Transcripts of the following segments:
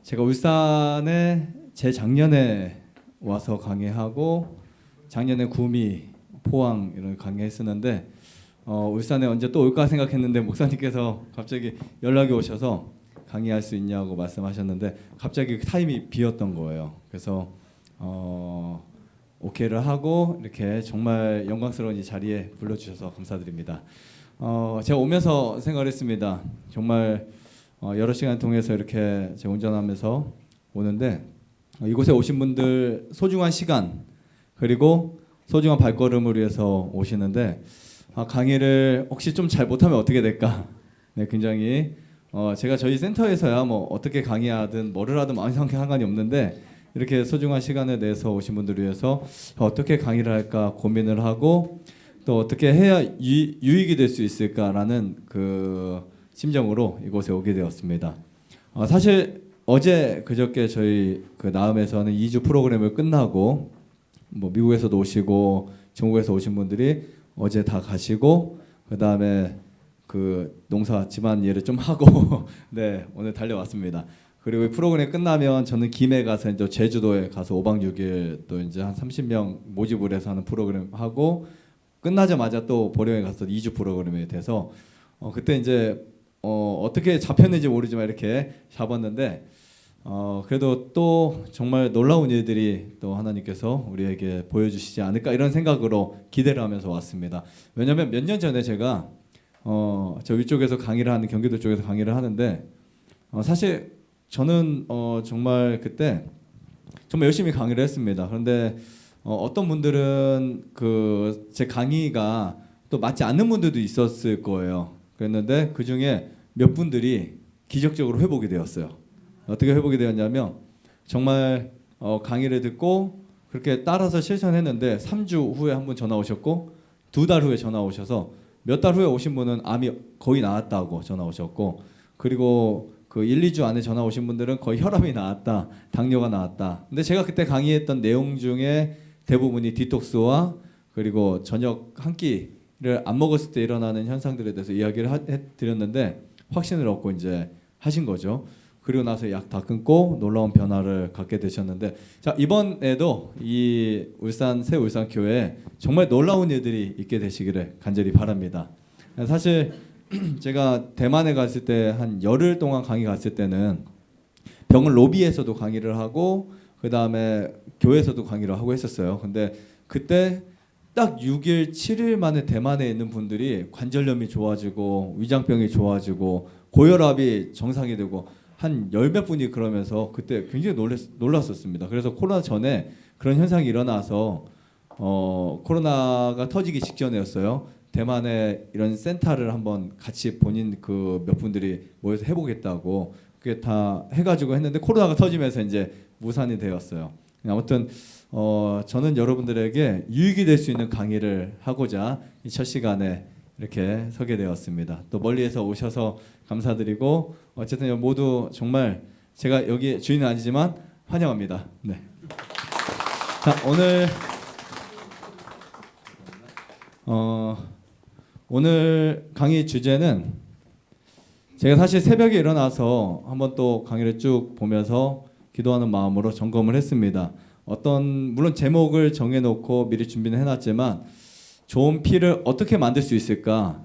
제가 울산에 재작년에 와서 강의하고 작년에 구미, 포항 이런 강의했었는데 울산에 언제 또 올까 생각했는데 목사님께서 갑자기 연락이 오셔서 강의할 수 있냐고 말씀하셨는데 갑자기 타임이 비었던 거예요. 그래서 오케이를 하고 이렇게 정말 영광스러운 이 자리에 불러주셔서 감사드립니다. 제가 오면서 생각했습니다. 정말 여러 시간 통해서 이렇게 제가 운전하면서 오는데 이곳에 오신 분들 소중한 시간 그리고 소중한 발걸음을 위해서 오시는데 강의를 혹시 좀 잘 못하면 어떻게 될까? 네, 굉장히 제가 저희 센터에서야 뭐 어떻게 강의하든 뭐를 하든 아무 상관이 없는데 이렇게 소중한 시간을 내서 오신 분들을 위해서 어떻게 강의를 할까 고민을 하고 또 어떻게 해야 유익이 될 수 있을까라는 그 심정으로 이곳에 오게 되었습니다. 사실 어제 그저께 저희 그 나음에서는 2주 프로그램을 끝나고 뭐 미국에서도 오시고 중국에서 오신 분들이 어제 다 가시고 그 다음에 그 농사 집안 일을 좀 하고 네 오늘 달려왔습니다. 그리고 이 프로그램 끝나면 저는 김해 가서 이제 제주도에 가서 5박 6일 또 이제 한 30명 모집을 해서 하는 프로그램 하고 끝나자마자 또 보령에 가서 2주 프로그램에 돼서 그때 이제 어떻게 잡혔는지 모르지만 이렇게 잡았는데 그래도 또 정말 놀라운 일들이 또 하나님께서 우리에게 보여주시지 않을까 이런 생각으로 기대를 하면서 왔습니다. 왜냐하면 몇 년 전에 제가 저 위쪽에서 강의를 하는 경기도 쪽에서 강의를 하는데 사실 저는 정말 그때 정말 열심히 강의를 했습니다. 그런데 어떤 분들은 그 제 강의가 또 맞지 않는 분들도 있었을 거예요. 그랬는데 그 중에 몇 분들이 기적적으로 회복이 되었어요. 어떻게 회복이 되었냐면 정말 강의를 듣고 그렇게 따라서 실천했는데 3주 후에 한 분 전화 오셨고 2달 후에 전화 오셔서 몇 달 후에 오신 분은 암이 거의 나았다고 전화 오셨고 그리고 그 1, 2주 안에 전화 오신 분들은 거의 혈압이 나았다, 당뇨가 나았다. 근데 제가 그때 강의했던 내용 중에 대부분이 디톡스와 그리고 저녁 한 끼를 안 먹었을 때 일어나는 현상들에 대해서 이야기를 해드렸는데 확신을 얻고 이제 하신 거죠. 그리고 나서 약 다 끊고 놀라운 변화를 갖게 되셨는데 자 이번에도 이 울산 새 울산 교회에 정말 놀라운 일들이 있게 되시기를 간절히 바랍니다. 사실 제가 대만에 갔을 때 한 열흘 동안 강의 갔을 때는 병원 로비에서도 강의를 하고 그 다음에 교회에서도 강의를 하고 했었어요. 근데 그때 딱 6일, 7일 만에 대만에 있는 분들이 관절염이 좋아지고 위장병이 좋아지고 고혈압이 정상이 되고 한 열 몇 분이 그러면서 그때 굉장히 놀랐었습니다. 그래서 코로나 전에 그런 현상이 일어나서 코로나가 터지기 직전이었어요. 대만에 이런 센터를 한번 같이 본인 그 몇 분들이 모여서 해보겠다고 그게 다 해가지고 했는데 코로나가 터지면서 이제 무산이 되었어요. 아무튼 저는 여러분들에게 유익이 될 수 있는 강의를 하고자 이 첫 시간에 이렇게 서게 되었습니다. 또 멀리에서 오셔서 감사드리고 어쨌든 모두 정말 제가 여기 주인은 아니지만 환영합니다. 네. 자 오늘 강의 주제는 제가 사실 새벽에 일어나서 한번 또 강의를 쭉 보면서 기도하는 마음으로 점검을 했습니다. 물론 제목을 정해놓고 미리 준비는 해놨지만 좋은 피를 어떻게 만들 수 있을까?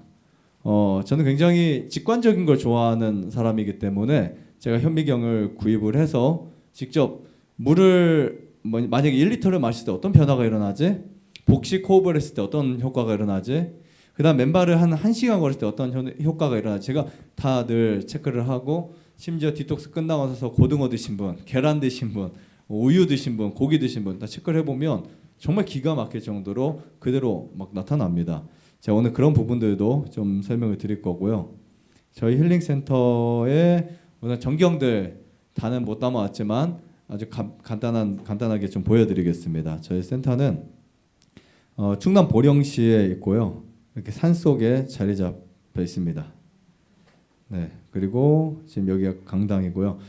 저는 굉장히 직관적인 걸 좋아하는 사람이기 때문에 제가 현미경을 구입을 해서 직접 물을 만약에 1리터를 마실 때 어떤 변화가 일어나지? 복식 호흡을 했을 때 어떤 효과가 일어나지? 그 다음 맨발을 한 1시간 걸을 때 어떤 효과가 일어나지? 제가 다 늘 체크를 하고 심지어 디톡스 끝나고 나서 고등어 드신 분, 계란 드신 분, 우유 드신 분, 고기 드신 분 다 체크를 해보면 정말 기가 막힐 정도로 그대로 막 나타납니다. 제가 오늘 그런 부분들도 좀 설명을 드릴 거고요. 저희 힐링센터에 우선 전경들 다는 못 담아왔지만 아주 간단하게 좀 보여드리겠습니다. 저희 센터는 충남 보령시에 있고요. 이렇게 산 속에 자리 잡혀 있습니다. 네, 그리고 지금 여기가 강당이고요.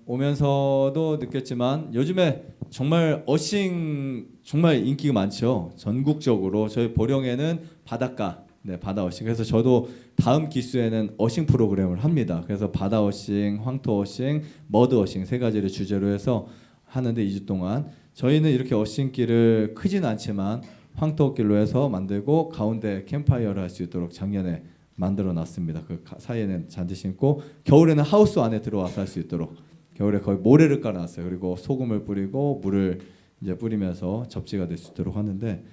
오면서도 느꼈지만 요즘에 정말 어싱 정말 인기가 많죠. 전국적으로 저희 보령에는 바닷가 네, 바다 어싱. 그래서 저도 다음 기수에는 어싱 프로그램을 합니다. 그래서 바다 어싱, 황토 어싱, 머드 어싱 세 가지를 주제로 해서 하는데 2주 동안 저희는 이렇게 어싱길을 크진 않지만 황토길로 해서 만들고 가운데 캠파이어를 할 수 있도록 작년에 만들어 놨습니다. 그 사이에는 잔디 심고 겨울에는 하우스 안에 들어와서 할 수 있도록 겨울에 거의 모래를 깔아놨어요. 그리고 소금을 뿌리고 물을 이제 뿌리면서 접지가 될 수 있도록 하는데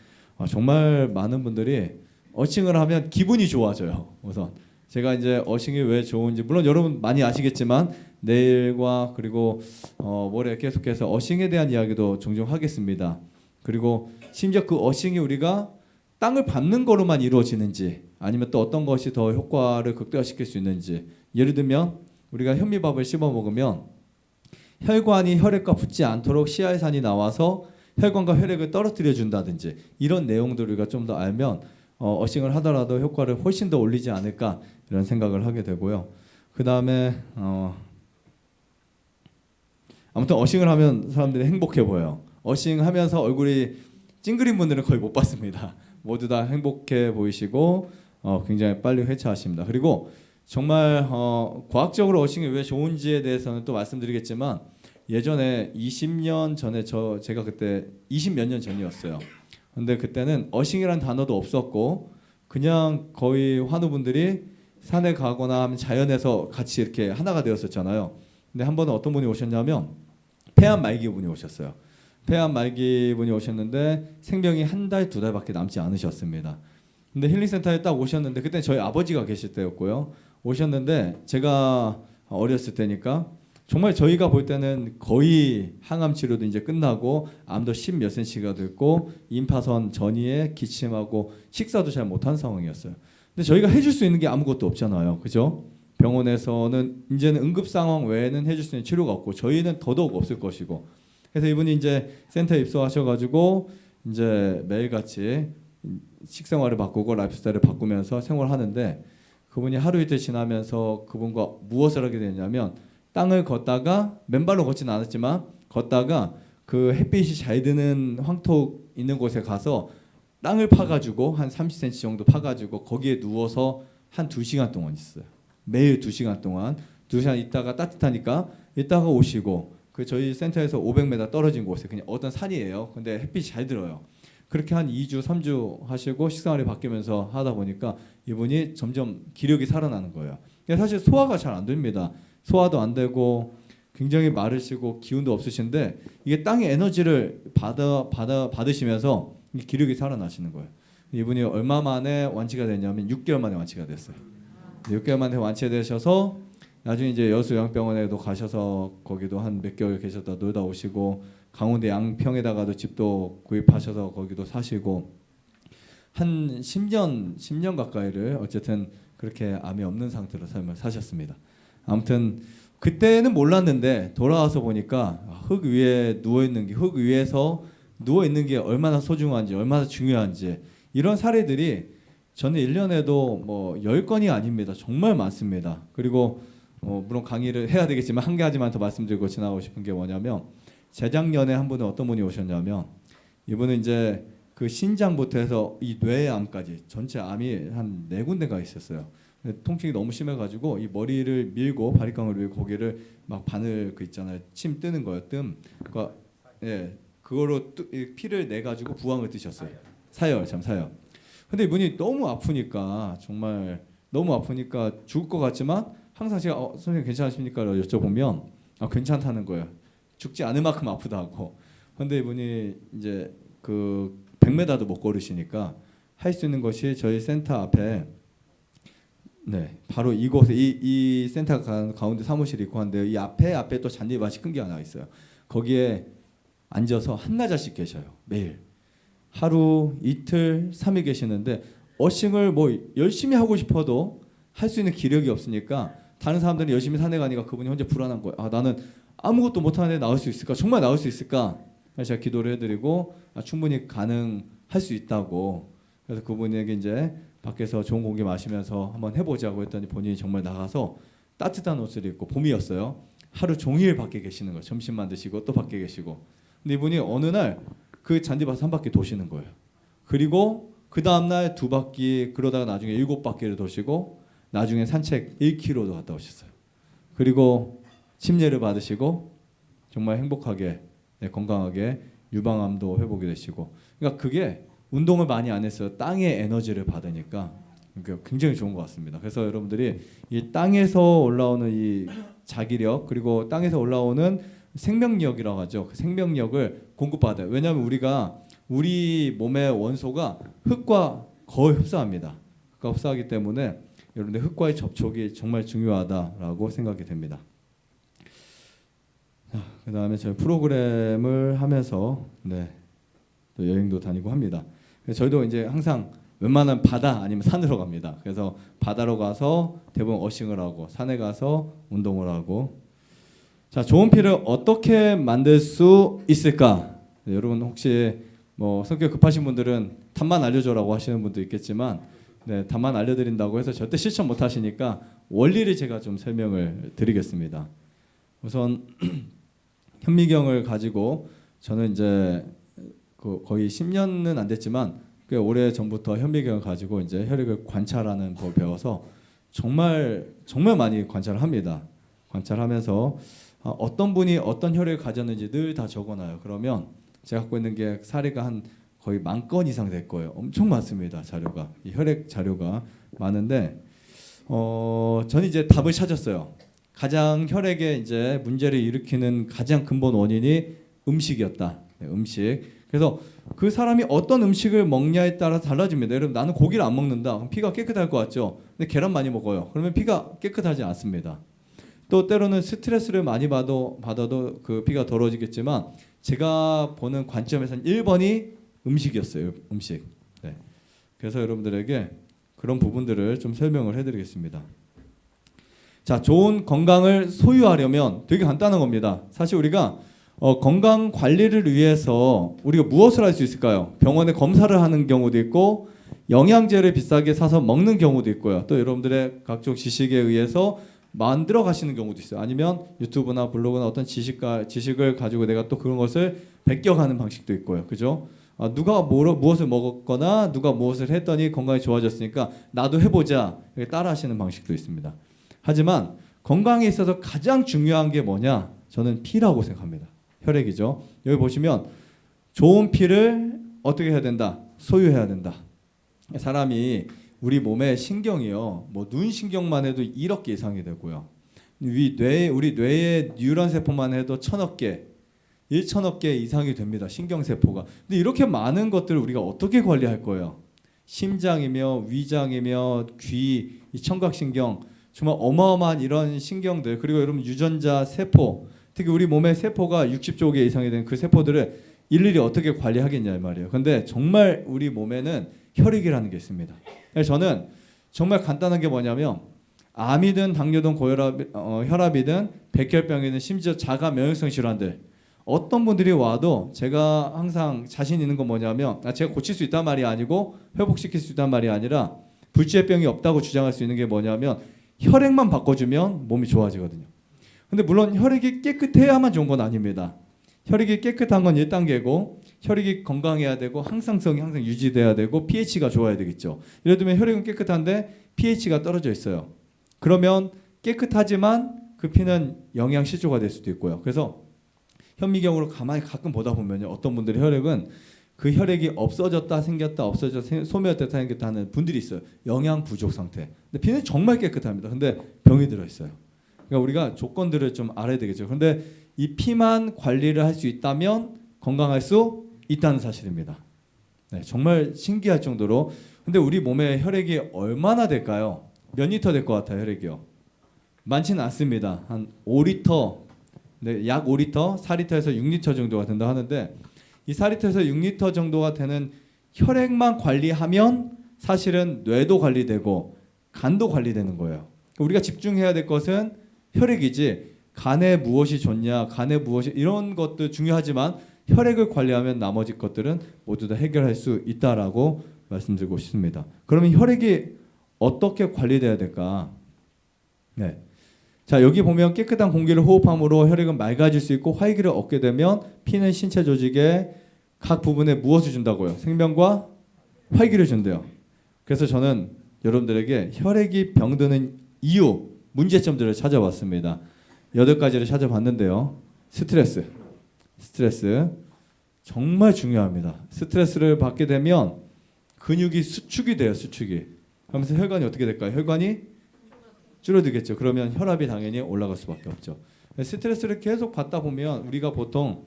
정말 많은 분들이 어싱을 하면 기분이 좋아져요. 우선 제가 이제 어싱이 왜 좋은지 물론 여러분 많이 아시겠지만 내일과 그리고 모레 계속해서 어싱에 대한 이야기도 종종 하겠습니다. 그리고 심지어 그 어싱이 우리가 땅을 밟는 거로만 이루어지는지 아니면 또 어떤 것이 더 효과를 극대화시킬 수 있는지 예를 들면 우리가 현미밥을 씹어 먹으면 혈관이 혈액과 붙지 않도록 시알산이 나와서 혈관과 혈액을 떨어뜨려 준다든지 이런 내용들을 우리가 좀 더 알면 어싱을 하더라도 효과를 훨씬 더 올리지 않을까 이런 생각을 하게 되고요. 그 다음에 아무튼 어싱을 하면 사람들이 행복해 보여요. 어싱하면서 얼굴이 찡그린 분들은 거의 못 봤습니다. 모두 다 행복해 보이시고 굉장히 빨리 회차하십니다. 그리고 정말 과학적으로 어싱이 왜 좋은지에 대해서는 또 말씀드리겠지만 예전에 20년 전에 제가 그때 20몇 년 전이었어요. 근데 그때는 어싱이란 단어도 없었고 그냥 거의 환우분들이 산에 가거나 하면 자연에서 같이 이렇게 하나가 되었었잖아요. 근데 한 번은 어떤 분이 오셨냐면 폐암 말기 분이 오셨어요. 폐암 말기 분이 오셨는데 생명이 한 달, 두 달밖에 남지 않으셨습니다. 근데 힐링센터에 딱 오셨는데 그때 저희 아버지가 계실 때였고요. 오셨는데 제가 어렸을 때니까 정말 저희가 볼 때는 거의 항암 치료도 이제 끝나고 암도 10몇 cm가 됐고 임파선 전이에 기침하고 식사도 잘 못한 상황이었어요. 근데 저희가 해줄 수 있는 게 아무것도 없잖아요. 그죠? 병원에서는 이제는 응급 상황 외에는 해줄 수 있는 치료가 없고 저희는 더더욱 없을 것이고 그래서 이분이 이제 센터에 입소하셔가지고 이제 매일같이 식생활을 바꾸고 라이프스타일을 바꾸면서 생활하는데 그분이 하루 이틀 지나면서 그분과 무엇을 하게 되냐면 땅을 걷다가 맨발로 걷지는 않았지만 걷다가 그 햇빛이 잘 드는 황토 있는 곳에 가서 땅을 파가지고 한 30cm 정도 파가지고 거기에 누워서 한 2시간 동안 있어요. 매일 2시간 동안 2시간 있다가 따뜻하니까 이따가 오시고 그 저희 센터에서 500m 떨어진 곳에 그냥 어떤 산이에요. 근데 햇빛이 잘 들어요. 그렇게 한 2주, 3주 하시고 식생활이 바뀌면서 하다 보니까 이분이 점점 기력이 살아나는 거예요. 사실 소화가 잘 안 됩니다. 소화도 안 되고 굉장히 마르시고 기운도 없으신데 이게 땅의 에너지를 받으시면서 기력이 살아나시는 거예요. 이분이 얼마 만에 완치가 됐냐면 6개월 만에 완치가 됐어요. 6개월 만에 완치되셔서 나중에 이제 여수요양병원에도 가셔서 거기도 한 몇 개월 계셨다 놀다 오시고 강원도 양평에다가도 집도 구입하셔서 거기도 사시고 한 10년 가까이를 어쨌든 그렇게 암이 없는 상태로 삶을 사셨습니다. 아무튼 그때는 몰랐는데 돌아와서 보니까 흙 위에 누워 있는 게 흙 위에서 누워 있는 게 얼마나 소중한지 얼마나 중요한지 이런 사례들이 저는 1년에도 뭐 10건이 아닙니다. 정말 많습니다. 그리고 물론 강의를 해야 되겠지만 한 가지만 더 말씀드리고 지나가고 싶은 게 뭐냐면 재작년에 한 분은 어떤 분이 오셨냐면 이분은 이제 그 신장부터 해서 이 뇌암까지 전체 암이 한 4군데가 있었어요. 통증이 너무 심해가지고 이 머리를 밀고 바리깡을 밀고 고개를 막 바늘 그 있잖아요. 침 뜨는 거예요. 그러니까 예, 그거로 피를 내 가지고 부항을 뜨셨어요. 사열. 근데 이분이 너무 아프니까 정말 너무 아프니까 죽을 것 같지만 항상 제가 선생님 괜찮으십니까? 여쭤보면 괜찮다는 거예요. 죽지 않을 만큼 아프다고. 근데 이분이 이제 그 100m도 못 걸으시니까 할 수 있는 것이 저희 센터 앞에 네 바로 이곳에 이 센터 가운데 사무실이 있고 한데 이 앞에 또 잔디밭이 큰 게 하나 있어요. 거기에 앉아서 한나절씩 계셔요. 매일 하루 이틀 3일 계시는데 어싱을 뭐 열심히 하고 싶어도 할 수 있는 기력이 없으니까 다른 사람들이 열심히 산에 가니까 그분이 혼자 불안한 거예요. 나는 아무것도 못하는데 나올 수 있을까? 정말 나올 수 있을까? 그래서 제가 기도를 해드리고 충분히 가능할 수 있다고. 그래서 그분에게 이제 밖에서 좋은 공기 마시면서 한번 해보자고 했더니 본인이 정말 나가서 따뜻한 옷을 입고 봄이었어요. 하루 종일 밖에 계시는 거예요. 점심만 드시고 또 밖에 계시고. 근데 이분이 어느 날 그 잔디밭 한 바퀴 도시는 거예요. 그리고 그 다음날 2바퀴, 그러다가 나중에 7바퀴를 도시고 나중에 산책 1km도 갔다 오셨어요. 그리고 침례를 받으시고 정말 행복하게, 네, 건강하게 유방암도 회복이 되시고, 그러니까 그게 운동을 많이 안 했어요. 땅의 에너지를 받으니까 굉장히 좋은 것 같습니다. 그래서 여러분들이 이 땅에서 올라오는 이 자기력, 그리고 땅에서 올라오는 생명력이라고 하죠. 그 생명력을 공급받아요. 왜냐하면 우리 몸의 원소가 흙과 거의 흡사합니다. 흙과 흡사하기 때문에 여러분들 흙과의 접촉이 정말 중요하다라고 생각이 됩니다. 그 다음에 저희 프로그램을 하면서 또 여행도 다니고 합니다. 그래서 저희도 이제 항상 웬만하면 바다 아니면 산으로 갑니다. 그래서 바다로 가서 대부분 어싱을 하고 산에 가서 운동을 하고. 자, 좋은 피를 어떻게 만들 수 있을까? 여러분 혹시 뭐 성격 급하신 분들은 답만 알려줘라고 하시는 분도 있겠지만, 답만 알려드린다고 해서 절대 실천 못 하시니까 원리를 제가 좀 설명을 드리겠습니다. 우선 현미경을 가지고 저는 이제 거의 10년은 안 됐지만 꽤 오래 전부터 현미경을 가지고 이제 혈액을 관찰하는 법을 배워서 정말 많이 관찰을 합니다. 관찰하면서 어떤 분이 어떤 혈액을 가졌는지 늘 다 적어놔요. 그러면 제가 갖고 있는 게 사례가 한 거의 10,000건 이상 될 거예요. 엄청 많습니다. 자료가, 이 혈액 자료가 많은데, 저는 이제 답을 찾았어요. 가장 혈액에 이제 문제를 일으키는 가장 근본 원인이 음식이었다. 음식. 그래서 그 사람이 어떤 음식을 먹냐에 따라 달라집니다. 여러분, 나는 고기를 안 먹는다. 그럼 피가 깨끗할 것 같죠? 근데 계란 많이 먹어요. 그러면 피가 깨끗하지 않습니다. 또 때로는 스트레스를 많이 받아도 그 피가 더러워지겠지만, 제가 보는 관점에서는 1번이 음식이었어요. 음식. 그래서 여러분들에게 그런 부분들을 좀 설명을 해드리겠습니다. 자, 좋은 건강을 소유하려면 되게 간단한 겁니다. 사실 우리가 건강 관리를 위해서 우리가 무엇을 할 수 있을까요? 병원에 검사를 하는 경우도 있고, 영양제를 비싸게 사서 먹는 경우도 있고요. 또 여러분들의 각종 지식에 의해서 만들어 가시는 경우도 있어요. 아니면 유튜브나 블로그나 어떤 지식을 가지고 내가 또 그런 것을 베껴가는 방식도 있고요. 그죠? 누가 무엇을 먹었거나 누가 무엇을 했더니 건강이 좋아졌으니까 나도 해보자, 이렇게 따라 하시는 방식도 있습니다. 하지만 건강에 있어서 가장 중요한 게 뭐냐? 저는 피라고 생각합니다. 혈액이죠. 여기 보시면 좋은 피를 어떻게 해야 된다? 소유해야 된다. 사람이 우리 몸의 신경이요, 뭐 눈 신경만 해도 1억 개 이상이 되고요. 우리 뇌의 뉴런 세포만 해도 1,000억 개, 1,000억 개 이상이 됩니다. 신경세포가. 근데 이렇게 많은 것들을 우리가 어떻게 관리할 거예요? 심장이며 위장이며 귀, 이 청각신경, 정말 어마어마한 이런 신경들, 그리고 여러분 유전자 세포, 특히 우리 몸의 세포가 60조 개 이상이 되는 그 세포들을 일일이 어떻게 관리하겠냐 이 말이에요. 근데 정말 우리 몸에는 혈액이라는 게 있습니다. 저는 정말 간단한 게 뭐냐면, 암이든 당뇨든 고혈압, 혈압이든 백혈병이든 심지어 자가 면역성 질환들, 어떤 분들이 와도 제가 항상 자신 있는 건 뭐냐면, 제가 고칠 수 있단 말이 아니고 회복시킬 수 있단 말이 아니라 불치병이 없다고 주장할 수 있는 게 뭐냐면, 혈액만 바꿔주면 몸이 좋아지거든요. 근데 물론 혈액이 깨끗해야만 좋은 건 아닙니다. 혈액이 깨끗한 건 1단계고, 혈액이 건강해야 되고 항상성이 항상 유지돼야 되고 pH가 좋아야 되겠죠. 예를 들면 혈액은 깨끗한데 pH가 떨어져 있어요. 그러면 깨끗하지만 그 피는 영양 실조가 될 수도 있고요. 그래서 현미경으로 가만히 가끔 보다 보면요, 어떤 분들의 혈액은 그 혈액이 없어졌다 생겼다 없어졌다 소멸됐다 생겼다 하는 분들이 있어요. 영양 부족 상태. 근데 피는 정말 깨끗합니다. 근데 병이 들어 있어요. 그러니까 우리가 조건들을 좀 알아야 되겠죠. 그런데 이 피만 관리를 할 수 있다면 건강할 수 있다는 사실입니다. 정말 신기할 정도로. 근데 우리 몸에 혈액이 얼마나 될까요? 몇 리터 될 것 같아요, 혈액이요? 많지는 않습니다. 한 5리터, 약 5리터, 4리터에서 6리터 정도가 된다 하는데, 이 4리터에서 6리터 정도가 되는 혈액만 관리하면 사실은 뇌도 관리되고 간도 관리되는 거예요. 우리가 집중해야 될 것은 혈액이지, 간에 무엇이 좋냐, 간에 무엇이, 이런 것도 중요하지만 혈액을 관리하면 나머지 것들은 모두 다 해결할 수 있다라고 말씀드리고 싶습니다. 그러면 혈액이 어떻게 관리돼야 될까? 자, 여기 보면 깨끗한 공기를 호흡함으로 혈액은 맑아질 수 있고, 활기를 얻게 되면 피는 신체 조직의 각 부분에 무엇을 준다고요? 생명과 활기를 준대요. 그래서 저는 여러분들에게 혈액이 병드는 이유, 문제점들을 찾아봤습니다. 8가지를 찾아봤는데요. 스트레스 정말 중요합니다. 스트레스를 받게 되면 근육이 수축이 돼요. 수축이. 그러면서 혈관이 어떻게 될까요? 혈관이 줄어들겠죠. 그러면 혈압이 당연히 올라갈 수밖에 없죠. 스트레스를 계속 받다 보면 우리가 보통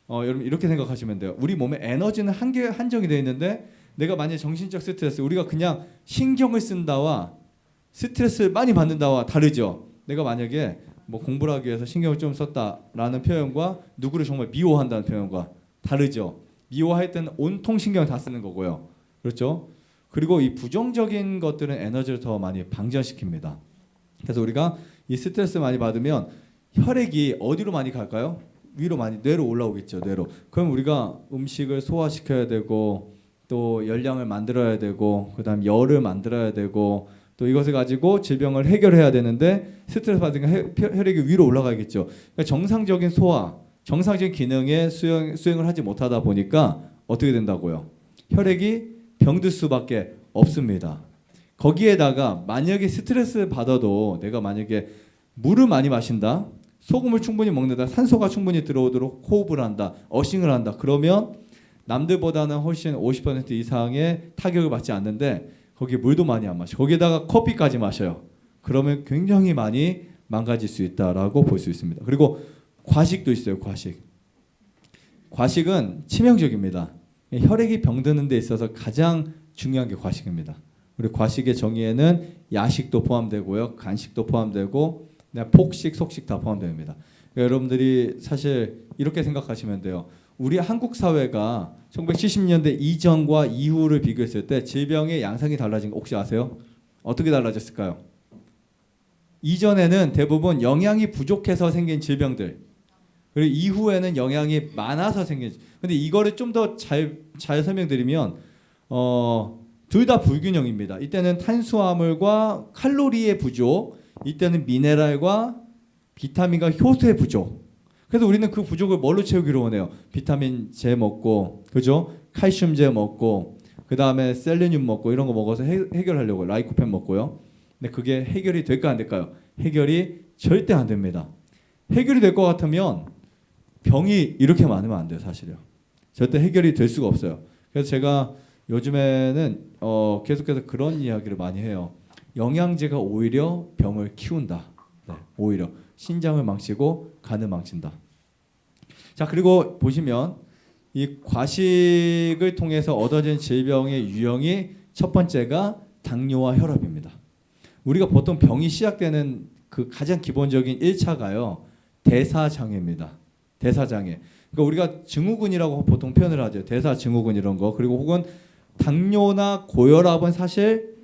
여러분 이렇게 생각하시면 돼요. 우리 몸에 에너지는 한정이 되어 있는데 내가 만약에 정신적 스트레스, 우리가 그냥 신경을 쓴다와 스트레스를 많이 받는다와 다르죠. 내가 만약에 뭐 공부를 하기 위해서 신경을 좀 썼다라는 표현과 누구를 정말 미워한다는 표현과 다르죠. 미워할 때는 온통 신경을 다 쓰는 거고요. 그렇죠? 그리고 이 부정적인 것들은 에너지를 더 많이 방전시킵니다. 그래서 우리가 이 스트레스 많이 받으면 혈액이 어디로 많이 갈까요? 위로 많이, 뇌로 올라오겠죠. 뇌로. 그럼 우리가 음식을 소화시켜야 되고 또 열량을 만들어야 되고 그다음 열을 만들어야 되고 또 이것을 가지고 질병을 해결해야 되는데 스트레스 받으니까 혈액이 위로 올라가겠죠. 그러니까 정상적인 소화, 정상적인 기능에 수행을 하지 못하다 보니까 어떻게 된다고요? 혈액이 병들 수밖에 없습니다. 거기에다가 만약에 스트레스 받아도 내가 만약에 물을 많이 마신다, 소금을 충분히 먹는다, 산소가 충분히 들어오도록 호흡을 한다, 어싱을 한다. 그러면 남들보다는 훨씬 50% 이상의 타격을 받지 않는데 거기에 물도 많이 안 마셔. 거기에다가 커피까지 마셔요. 그러면 굉장히 많이 망가질 수 있다라고 볼 수 있습니다. 그리고 과식도 있어요. 과식은 치명적입니다. 혈액이 병드는 데 있어서 가장 중요한 게 과식입니다. 우리 과식의 정의에는 야식도 포함되고요, 간식도 포함되고 폭식, 속식 다 포함됩니다. 그러니까 여러분들이 사실 이렇게 생각하시면 돼요. 우리 한국 사회가 1970년대 이전과 이후를 비교했을 때 질병의 양상이 달라진 거 혹시 아세요? 어떻게 달라졌을까요? 이전에는 대부분 영양이 부족해서 생긴 질병들, 그리고 이후에는 영양이 많아서 생긴. 근데 이거를 좀 더 잘 설명드리면 둘 다 불균형입니다. 이때는 탄수화물과 칼로리의 부족, 이때는 미네랄과 비타민과 효소의 부족. 그래서 우리는 그 부족을 뭘로 채우기로 원해요? 비타민 제 먹고, 그죠? 칼슘 제 먹고, 그 다음에 셀레늄 먹고 이런 거 먹어서 해결하려고 라이코펜 먹고요. 근데 그게 해결이 될까 안 될까요? 해결이 절대 안 됩니다. 해결이 될 것 같으면 병이 이렇게 많으면 안 돼요, 사실요. 절대 해결이 될 수가 없어요. 그래서 제가 요즘에는 계속해서 그런 이야기를 많이 해요. 영양제가 오히려 병을 키운다. 네, 오히려 신장을 망치고 간을 망친다. 자, 그리고 보시면 이 과식을 통해서 얻어진 질병의 유형이 첫 번째가 당뇨와 혈압입니다. 우리가 보통 병이 시작되는 그 가장 기본적인 1차가요. 대사장애입니다. 대사장애. 그러니까 우리가 증후군이라고 보통 표현을 하죠. 대사증후군 이런 거. 그리고 혹은 당뇨나 고혈압은 사실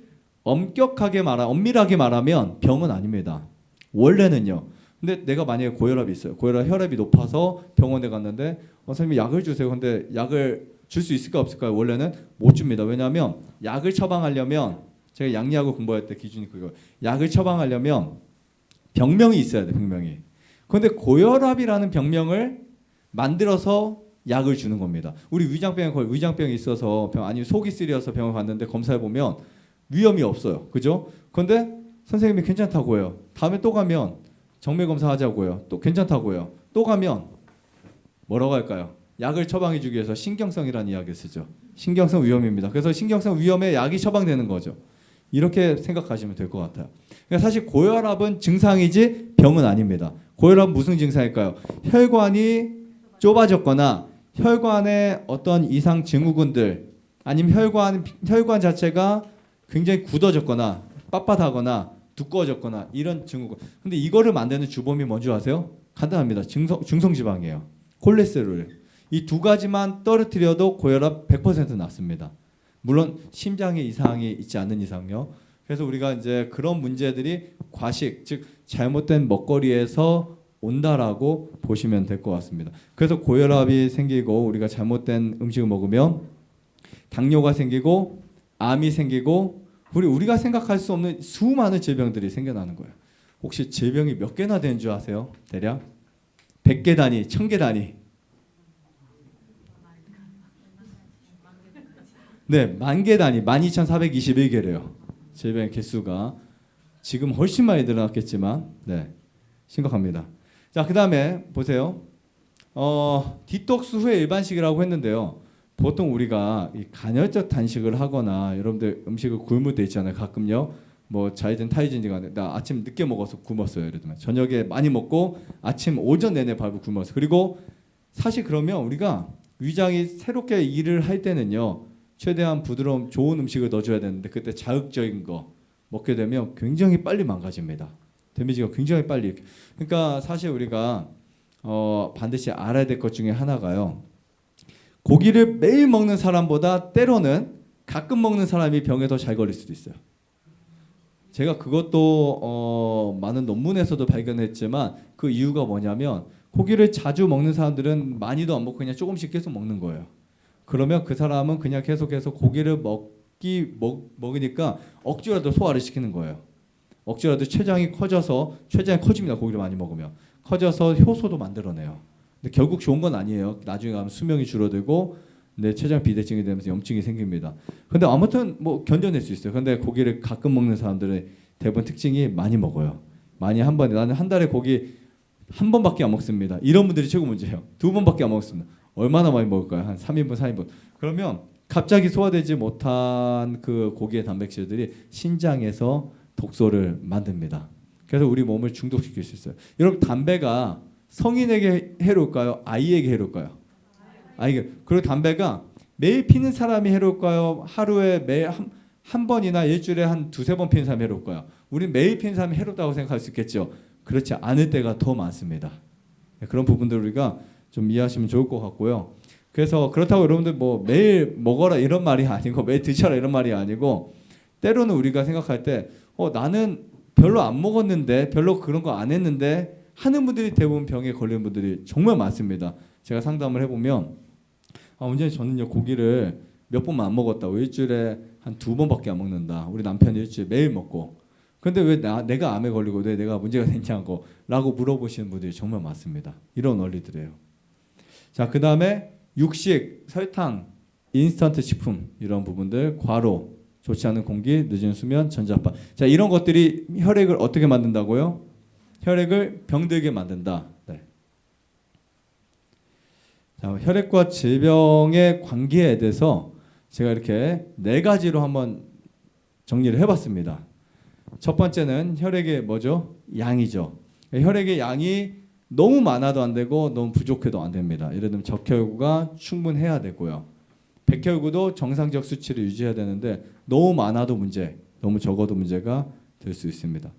엄밀하게 말하면 병은 아닙니다. 원래는요. 근데 내가 만약에 고혈압이 있어요. 고혈압 혈압이 높아서 병원에 갔는데 선생님이 약을 주세요. 근데 약을 줄 수 있을까 없을까요? 원래는 못 줍니다. 왜냐하면 약을 처방하려면 제가 양리학을 공부할 때 기준이 그거. 약을 처방하려면 병명이 있어야 돼. 병명이. 그런데 고혈압이라는 병명을 만들어서 약을 주는 겁니다. 우리 위장병이 있어서 아니면 속이 쓰려서 병을 갔는데 검사해 보면 위험이 없어요. 그죠? 그런데 선생님이 괜찮다고 해요. 다음에 또 가면 정밀 검사하자고요. 또 괜찮다고요. 또 가면 뭐라고 할까요? 약을 처방해 주기 위해서 신경성이라는 이야기를 쓰죠. 신경성 위험입니다. 그래서 신경성 위험에 약이 처방되는 거죠. 이렇게 생각하시면 될 것 같아요. 그러니까 사실 고혈압은 증상이지 병은 아닙니다. 고혈압은 무슨 증상일까요? 혈관이 좁아졌거나 혈관에 어떤 이상 증후군들 아니면 혈관 자체가 굉장히 굳어졌거나 빳빳하거나 두꺼워졌거나 이런 증후군. 근데 이거를 만드는 주범이 뭔지 아세요? 간단합니다. 중성지방이에요. 콜레스테롤. 이 두 가지만 떨어뜨려도 고혈압 100% 낫습니다. 물론 심장에 이상이 있지 않는 이상요. 그래서 우리가 이제 그런 문제들이 과식, 즉 잘못된 먹거리에서 온다라고 보시면 될 것 같습니다. 그래서 고혈압이 생기고 우리가 잘못된 음식을 먹으면 당뇨가 생기고 암이 생기고 우리가 생각할 수 없는 수많은 질병들이 생겨나는 거예요. 혹시 질병이 몇 개나 되는 줄 아세요? 대략 100개 단위, 1000개 단위. 네, 만 개 단위 12,421개래요. 질병의 개수가 지금 훨씬 많이 늘어났겠지만 네, 심각합니다. 자, 그다음에 보세요. 디톡스 후에 일반식이라고 했는데요. 보통 우리가 이 간헐적 단식을 하거나 여러분들 음식을 굶을 때 있잖아요. 가끔요. 뭐 자이든 타이든지 간에 나 아침 늦게 먹어서 굶었어요. 예를 들면 저녁에 많이 먹고 아침 오전 내내 밥을 굶었어요. 그리고 사실 그러면 우리가 위장이 새롭게 일을 할 때는요. 최대한 부드러운 좋은 음식을 넣어줘야 되는데 그때 자극적인 거 먹게 되면 굉장히 빨리 망가집니다. 데미지가 굉장히 빨리. 그러니까 사실 우리가 반드시 알아야 될 것 중에 하나가요. 고기를 매일 먹는 사람보다 때로는 가끔 먹는 사람이 병에 더 잘 걸릴 수도 있어요. 제가 그것도 많은 논문에서도 발견했지만 그 이유가 뭐냐면 고기를 자주 먹는 사람들은 많이도 안 먹고 그냥 조금씩 계속 먹는 거예요. 그러면 그 사람은 그냥 계속해서 고기를 먹으니까 억지로라도 소화를 시키는 거예요. 억지로라도 췌장이 커집니다. 고기를 많이 먹으면 커져서 효소도 만들어내요. 근데 결국 좋은 건 아니에요. 나중에 가면 수명이 줄어들고 내 췌장 비대증이 되면서 염증이 생깁니다. 근데 아무튼 뭐 견뎌낼 수 있어요. 근데 고기를 가끔 먹는 사람들의 대부분 특징이 많이 먹어요. 많이 한 번에 나는 한 달에 고기 한 번밖에 안 먹습니다. 이런 분들이 최고 문제예요. 두 번밖에 안 먹습니다. 얼마나 많이 먹을까요? 한 3인분, 4인분. 그러면 갑자기 소화되지 못한 그 고기의 단백질들이 신장에서 독소를 만듭니다. 그래서 우리 몸을 중독시킬 수 있어요. 여러분 담배가 성인에게 해로울까요? 아이에게 해로울까요? 아이에게. 그리고 담배가 매일 피는 사람이 해로울까요? 하루에 매일 한 번이나 일주일에 한 두세 번 피는 사람이 해로울까요? 우리 매일 피는 사람이 해롭다고 생각할 수 있겠죠. 그렇지 않을 때가 더 많습니다. 그런 부분들 우리가 좀 이해하시면 좋을 것 같고요. 그래서 그렇다고 여러분들 뭐 매일 먹어라 이런 말이 아니고 매일 드셔라 이런 말이 아니고 때로는 우리가 생각할 때 나는 별로 안 먹었는데 별로 그런 거 안 했는데 하는 분들이 대부분 병에 걸리는 분들이 정말 많습니다. 제가 상담을 해보면 원장님 저는요 고기를 몇 번만 안 먹었다고 일주일에 한 2번밖에 안 먹는다. 우리 남편이 일주일에 매일 먹고 근데 왜 내가 암에 걸리고 왜 내가 문제가 됐냐고 라고 물어보시는 분들이 정말 많습니다. 이런 원리들이에요. 자, 그 다음에 육식, 설탕, 인스턴트 식품 이런 부분들, 과로, 좋지 않은 공기, 늦은 수면, 전자파. 자, 이런 것들이 혈액을 어떻게 만든다고요? 혈액을 병들게 만든다. 네. 자, 혈액과 질병의 관계에 대해서 제가 이렇게 4가지로 한번 정리를 해봤습니다. 첫 번째는 혈액의 뭐죠? 양이죠. 혈액의 양이 너무 많아도 안 되고 너무 부족해도 안 됩니다. 예를 들면 적혈구가 충분해야 되고요. 백혈구도 정상적 수치를 유지해야 되는데 너무 많아도 문제, 너무 적어도 문제가 될 수 있습니다.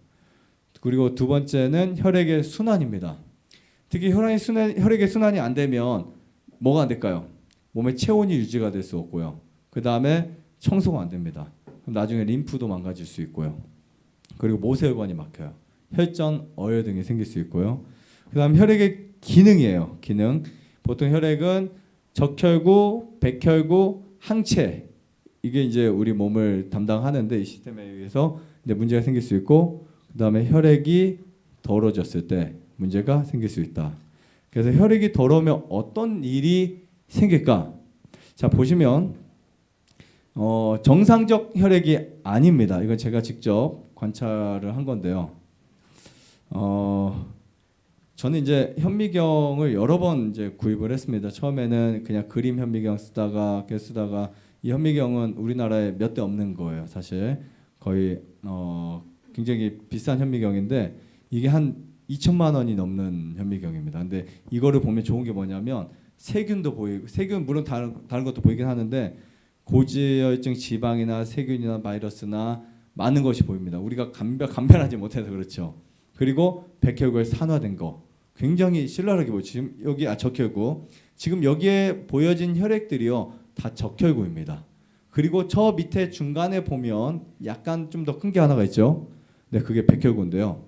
그리고 두 번째는 혈액의 순환입니다. 특히 혈액의 순환이 안 되면 뭐가 안 될까요? 몸의 체온이 유지가 될 수 없고요. 그 다음에 청소가 안 됩니다. 그럼 나중에 림프도 망가질 수 있고요. 그리고 모세혈관이 막혀요. 혈전, 어혈 등이 생길 수 있고요. 그 다음 혈액의 기능이에요. 기능. 보통 혈액은 적혈구, 백혈구, 항체 이게 이제 우리 몸을 담당하는데 이 시스템에 의해서 이제 문제가 생길 수 있고 그 다음에 혈액이 더러워졌을 때 문제가 생길 수 있다. 그래서 혈액이 더러우면 어떤 일이 생길까? 자 보시면 정상적 혈액이 아닙니다. 이건 제가 직접 관찰을 한 건데요. 저는 이제 현미경을 여러 번 이제 구입을 했습니다. 처음에는 그냥 그림 현미경 쓰다가 이 현미경은 우리나라에 몇 대 없는 거예요. 사실 거의 굉장히 비싼 현미경인데 이게 한 2천만 원이 넘는 현미경입니다. 근데 이거를 보면 좋은 게 뭐냐면 세균도 보이고 세균 물론 다른 것도 보이긴 하는데 고지혈증 지방이나 세균이나 바이러스나 많은 것이 보입니다. 우리가 감별하지 못해서 그렇죠. 그리고 백혈구의 산화된 거 굉장히 신랄하게 보여요. 지금 여기 적혈구 지금 여기에 보여진 혈액들이요 다 적혈구입니다. 그리고 저 밑에 중간에 보면 약간 좀 더 큰 게 하나가 있죠. 네, 그게 백혈구인데요.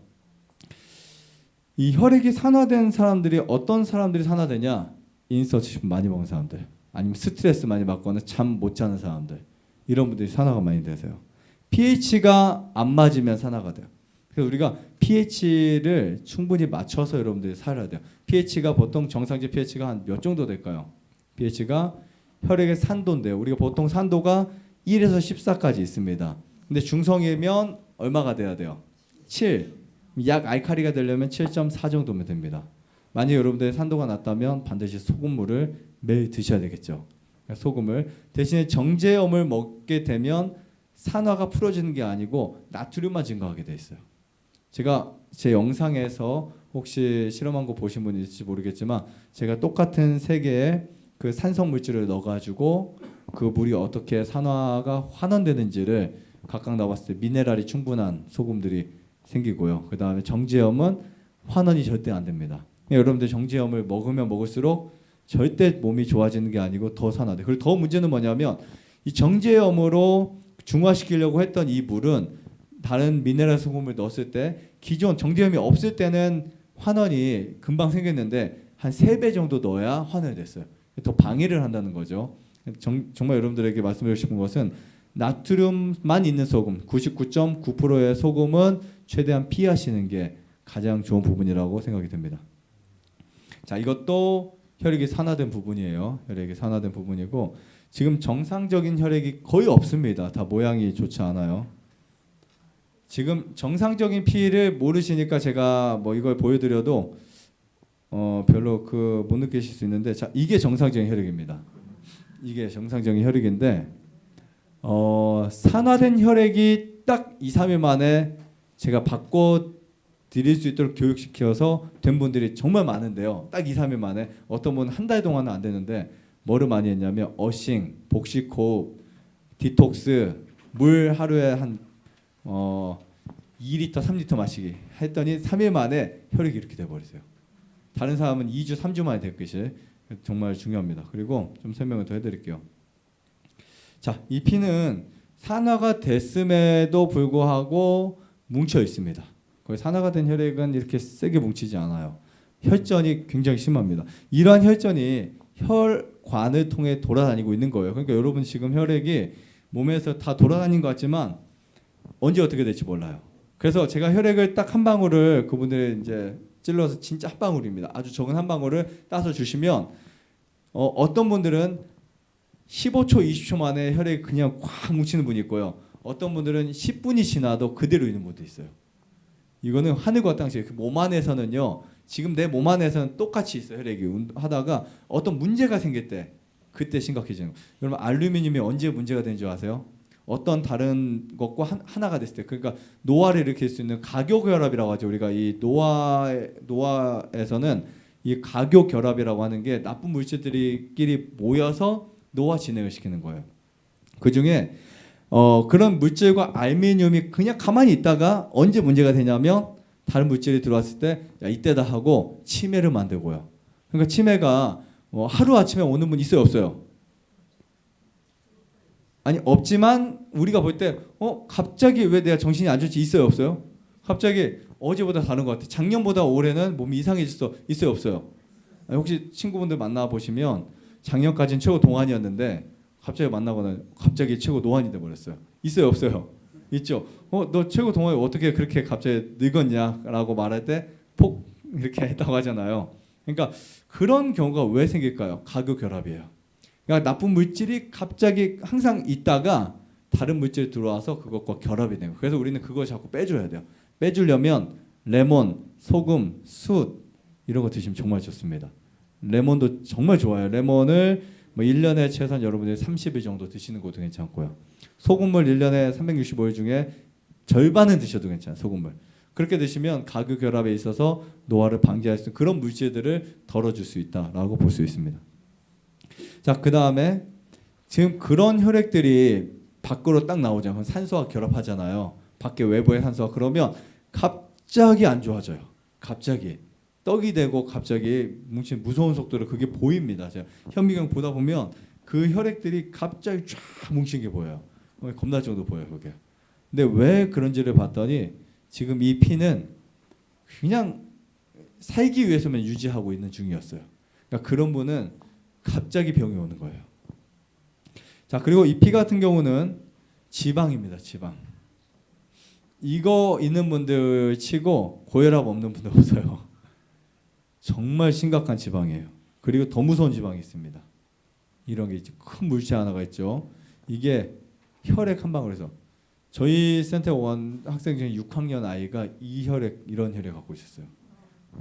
이 혈액이 산화된 사람들이 어떤 사람들이 산화되냐? 인스턴트 식품 많이 먹는 사람들 아니면 스트레스 많이 받거나 잠 못 자는 사람들 이런 분들이 산화가 많이 되세요. pH가 안 맞으면 산화가 돼요. 그래서 우리가 pH를 충분히 맞춰서 여러분들이 살아야 돼요. pH가 보통 정상적 pH가 한 몇 정도 될까요? pH가 혈액의 산도인데요. 우리가 보통 산도가 1에서 14까지 있습니다. 근데 중성이면 얼마가 돼야 돼요? 7. 약 알칼리가 되려면 7.4 정도면 됩니다. 만약 여러분들의 산도가 낮다면 반드시 소금물을 매일 드셔야 되겠죠. 소금을 대신에 정제염을 먹게 되면 산화가 풀어지는 게 아니고 나트륨만 증가하게 돼 있어요. 제가 제 영상에서 혹시 실험한 거 보신 분 있을지 모르겠지만 제가 똑같은 세 개의 그 산성 물질을 넣어가지고 그 물이 어떻게 산화가 환원되는지를 각각 나왔을 때 미네랄이 충분한 소금들이 생기고요. 그 다음에 정제염은 환원이 절대 안 됩니다. 여러분들 정제염을 먹으면 먹을수록 절대 몸이 좋아지는 게 아니고 더 산화돼. 그리고 더 문제는 뭐냐면 이 정제염으로 중화시키려고 했던 이 물은 다른 미네랄 소금을 넣었을 때 기존 정제염이 없을 때는 환원이 금방 생겼는데 한 3배 정도 넣어야 환원이 됐어요. 더 방해를 한다는 거죠. 정말 여러분들에게 말씀드리고 싶은 것은 나트륨만 있는 소금 99.9%의 소금은 최대한 피하시는 게 가장 좋은 부분이라고 생각이 듭니다. 자, 이것도 혈액이 산화된 부분이에요. 혈액이 산화된 부분이고 지금 정상적인 혈액이 거의 없습니다. 다 모양이 좋지 않아요. 지금 정상적인 피를 모르시니까 제가 뭐 이걸 보여드려도 별로 못 느끼실 수 있는데, 자, 이게 정상적인 혈액입니다. 이게 정상적인 혈액인데 산화된 혈액이 딱 2, 3일 만에 제가 바꿔 드릴 수 있도록 교육시켜서 된 분들이 정말 많은데요. 딱 2, 3일 만에 어떤 분은 한 달 동안은 안 되는데 뭐를 많이 했냐면 어싱, 복식호흡, 디톡스, 물 하루에 한 2리터, 3리터 마시기 했더니 3일 만에 혈액이 이렇게 돼버렸어요. 다른 사람은 2주, 3주 만에 됐듯이 정말 중요합니다. 그리고 좀 설명을 더 해드릴게요. 자, 이 피는 산화가 됐음에도 불구하고 뭉쳐 있습니다. 거의 산화가 된 혈액은 이렇게 세게 뭉치지 않아요. 혈전이 굉장히 심합니다. 이러한 혈전이 혈관을 통해 돌아다니고 있는 거예요. 그러니까 여러분 지금 혈액이 몸에서 다 돌아다니는 것 같지만 언제 어떻게 될지 몰라요. 그래서 제가 혈액을 딱 한 방울을 그분들 이제 찔러서 진짜 한 방울입니다. 아주 적은 한 방울을 따서 주시면 어떤 분들은 15초, 20초 만에 혈액이 그냥 확 뭉치는 분이 있고요. 어떤 분들은 10분이 지나도 그대로 있는 분도 있어요. 이거는 하늘과 땅이에요. 그 몸 안에서는요. 지금 내 몸 안에서는 똑같이 있어요. 혈액이 하다가 어떤 문제가 생길 때 그때 심각해지는 거예요. 여러분 알루미늄이 언제 문제가 되는 줄 아세요? 어떤 다른 것과 하나가 됐을 때, 그러니까 노화를 일으킬 수 있는 가교결합이라고 하죠. 우리가 이 노화에서는 이 가교결합이라고 하는 게 나쁜 물질들끼리 모여서 노화 진행을 시키는 거예요. 그 중에 그런 물질과 알루미늄이 그냥 가만히 있다가 언제 문제가 되냐면 다른 물질이 들어왔을 때 야, 이때다 하고 치매를 만들고요. 그러니까 치매가 하루 아침에 오는 분 있어요, 없어요? 아니 없지만 우리가 볼 때 갑자기 왜 내가 정신이 안 좋지 있어요, 없어요? 갑자기 어제보다 다른 것 같아. 작년보다 올해는 몸이 이상해졌어, 있어요, 없어요? 아니, 혹시 친구분들 만나 보시면 작년까지는 최고 동안이었는데 갑자기 만나거나 갑자기 최고 노안이 돼 버렸어요. 있어요, 없어요? 있죠. 너 최고 동안이 어떻게 그렇게 갑자기 늙었냐라고 말할 때 폭 이렇게 했다고 하잖아요. 그러니까 그런 경우가 왜 생길까요? 가교결합이에요. 그러니까 나쁜 물질이 갑자기 항상 있다가 다른 물질이 들어와서 그것과 결합이 돼요. 그래서 우리는 그걸 자꾸 빼줘야 돼요. 빼주려면 레몬, 소금, 숯 이런 거 드시면 정말 좋습니다. 레몬도 정말 좋아요. 레몬을 1년에 최소한 여러분들이 30일 정도 드시는 것도 괜찮고요. 소금물 1년에 365일 중에 절반은 드셔도 괜찮아요. 소금물. 그렇게 드시면 가교결합에 있어서 노화를 방지할 수 있는 그런 물질들을 덜어줄 수 있다라고 볼 수 있습니다. 자, 그 다음에 지금 그런 혈액들이 밖으로 딱 나오잖아요. 산소와 결합하잖아요. 밖에 외부의 산소와. 그러면 갑자기 안 좋아져요. 갑자기 떡이 되고 갑자기 뭉친 무서운 속도로 그게 보입니다. 제가 현미경 보다 보면 그 혈액들이 갑자기 쫙 뭉친 게 보여요. 겁날 정도 보여요, 그게. 근데 왜 그런지를 봤더니 지금 이 피는 그냥 살기 위해서만 유지하고 있는 중이었어요. 그러니까 그런 분은 갑자기 병이 오는 거예요. 자, 그리고 이 피 같은 경우는 지방입니다. 지방. 이거 있는 분들 치고 고혈압 없는 분들 없어요. 정말 심각한 지방이에요. 그리고 더 무서운 지방이 있습니다. 이런 게 있죠. 큰 물체 하나가 있죠. 이게 혈액 한 방울에서 저희 센터 원 학생 중에 6학년 아이가 이 혈액 이런 혈액 갖고 있었어요.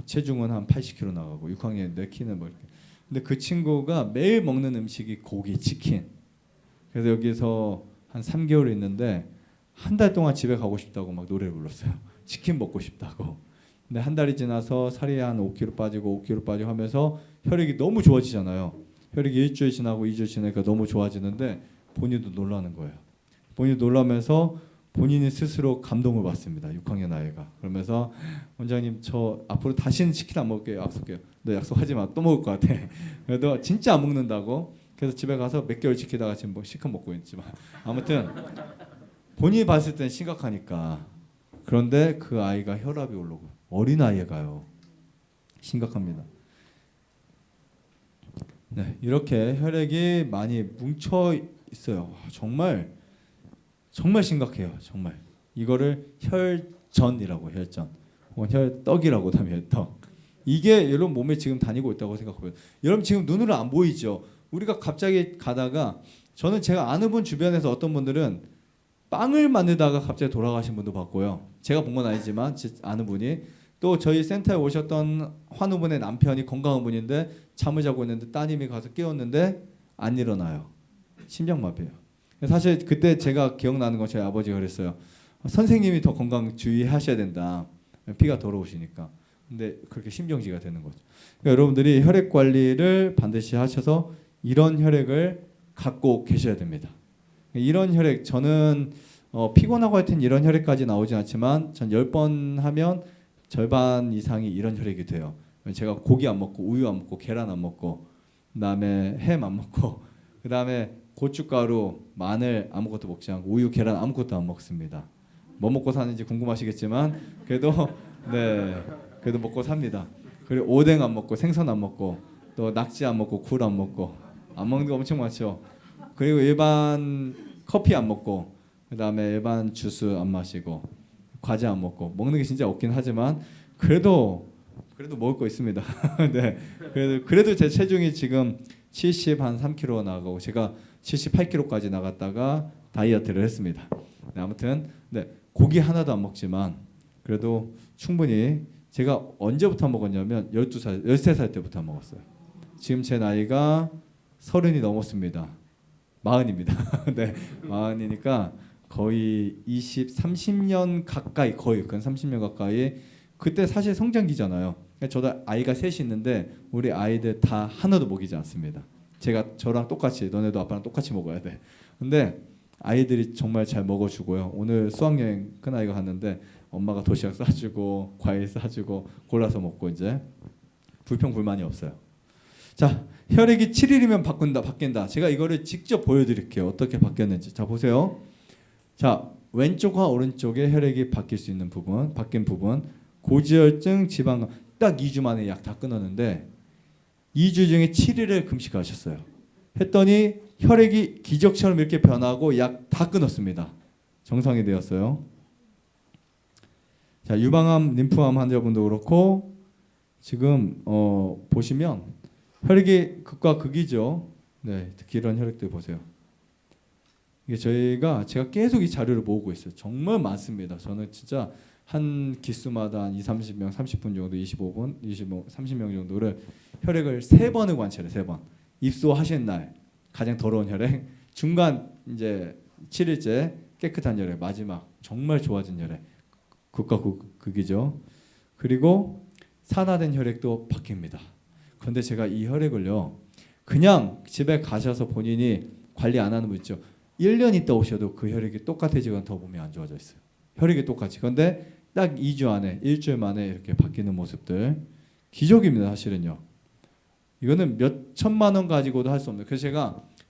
체중은 한 80kg 나가고 6학년인데 키는 뭐 이렇게. 근데 그 친구가 매일 먹는 음식이 고기, 치킨. 그래서 여기서 한 3개월 있는데 한 달 동안 집에 가고 싶다고 막 노래를 불렀어요. 치킨 먹고 싶다고. 근데 한 달이 지나서 살이 한 5kg 빠지고 5kg 빠지고 하면서 혈액이 너무 좋아지잖아요. 혈액이 일주일 지나고 2주일 지나니까 너무 좋아지는데 본인도 놀라는 거예요. 본인도 놀라면서 본인이 스스로 감동을 받습니다. 6학년 아이가. 그러면서 원장님 저 앞으로 다시는 치킨 안 먹을게요. 약속해요. 너 약속하지 마. 또 먹을 것 같아. 그래도 진짜 안 먹는다고. 그래서 집에 가서 몇 개월 지키다가 지금 뭐 실컷 먹고 있지만 아무튼 본인이 봤을 땐 심각하니까. 그런데 그 아이가 혈압이 오르고 어린 아이가요. 심각합니다. 네, 이렇게 혈액이 많이 뭉쳐 있어요. 정말 심각해요. 정말 이거를 혈전이라고 혈전, 혹은 혈떡이라고 하면 혈떡. 이게 여러분 몸에 지금 다니고 있다고 생각해요. 여러분 지금 눈으로 안 보이죠. 우리가 갑자기 가다가 저는 제가 아는 분 주변에서 어떤 분들은 빵을 만들다가 갑자기 돌아가신 분도 봤고요. 제가 본 건 아니지만 아는 분이 또 저희 센터에 오셨던 환우분의 남편이 건강한 분인데 잠을 자고 있는데 따님이 가서 깨웠는데 안 일어나요. 심장마비예요. 사실 그때 제가 기억나는 건 저희 아버지가 그랬어요. 선생님이 더 건강 주의하셔야 된다. 피가 돌아오시니까. 근데 그렇게 심정지가 되는 거죠. 그러니까 여러분들이 혈액 관리를 반드시 하셔서 이런 혈액을 갖고 계셔야 됩니다. 이런 혈액 저는 피곤하고 하여튼 이런 혈액까지 나오진 않지만 전 10번 하면 절반 이상이 이런 혈액이 돼요. 제가 고기 안 먹고 우유 안 먹고 계란 안 먹고 그다음에 햄 안 먹고 그다음에 고춧가루, 마늘 아무것도 먹지 않고 우유, 계란 아무것도 안 먹습니다. 뭐 먹고 사는지 궁금하시겠지만 그래도 네 그래도 먹고 삽니다. 그리고 오뎅 안 먹고 생선 안 먹고 또 낙지 안 먹고 굴 안 먹고 안 먹는 거 엄청 많죠. 그리고 일반 커피 안 먹고 그다음에 일반 주스 안 마시고 과자 안 먹고 먹는 게 진짜 없긴 하지만 그래도 먹을 거 있습니다. 네 그래도 제 체중이 지금 73kg 나가고 제가 78kg까지 나갔다가 다이어트를 했습니다. 네, 아무튼 네, 고기 하나도 안 먹지만 그래도 충분히 제가 언제부터 먹었냐면 12살, 13살 때부터 먹었어요. 지금 제 나이가 30이 넘었습니다. 40입니다. 네, 40이니까 거의 30년 가까이 거의 근 30년 가까이 그때 사실 성장기잖아요. 저도 아이가 셋이 있는데 우리 아이들 다 하나도 먹이지 않습니다. 제가 저랑 똑같이 너네도 아빠랑 똑같이 먹어야 돼. 근데 아이들이 정말 잘 먹어주고요. 오늘 수학여행 큰아이가 갔는데 엄마가 도시락 싸주고 과일 싸주고 골라서 먹고 이제 불평불만이 없어요. 자, 혈액이 7일이면 바뀐다. 제가 이거를 직접 보여드릴게요. 어떻게 바뀌었는지. 자, 보세요. 자, 왼쪽과 오른쪽에 혈액이 바뀔 수 있는 부분, 바뀐 부분. 고지혈증, 지방간 딱 2주 만에 약 다 끊었는데 2주 중에 7일을 금식하셨어요. 했더니 혈액이 기적처럼 이렇게 변하고 약 다 끊었습니다. 정상이 되었어요. 자, 유방암, 림프암 환자분도 그렇고 지금 보시면 혈액이 극과 극이죠. 네, 특히 이런 혈액들 보세요. 이게 제가 계속 이 자료를 모으고 있어요. 정말 많습니다. 저는 진짜 한 기수마다 한 30명, 30분 정도, 25분, 30명 정도를 혈액을 3번을 관찰해요. 3번. 입소하신 날 가장 더러운 혈액, 중간 이제 7일째 깨끗한 혈액, 마지막 정말 좋아진 혈액, 극과 극이죠. 그리고 산화된 혈액도 바뀝니다. 그런데 제가 이 혈액을요, 그냥 집에 가셔서 본인이 관리 안 하는 분 있죠. 1년 있다 오셔도 그 혈액이 똑같아지거나 더 몸이 안 좋아져 있어요. 혈액이 똑같이. 그런데 딱 2주 안에, 일주일 만에 이렇게 바뀌는 모습들. 기적입니다, 사실은요. 이거는 몇 천만 원 가지고도 할 수 없는. 그래서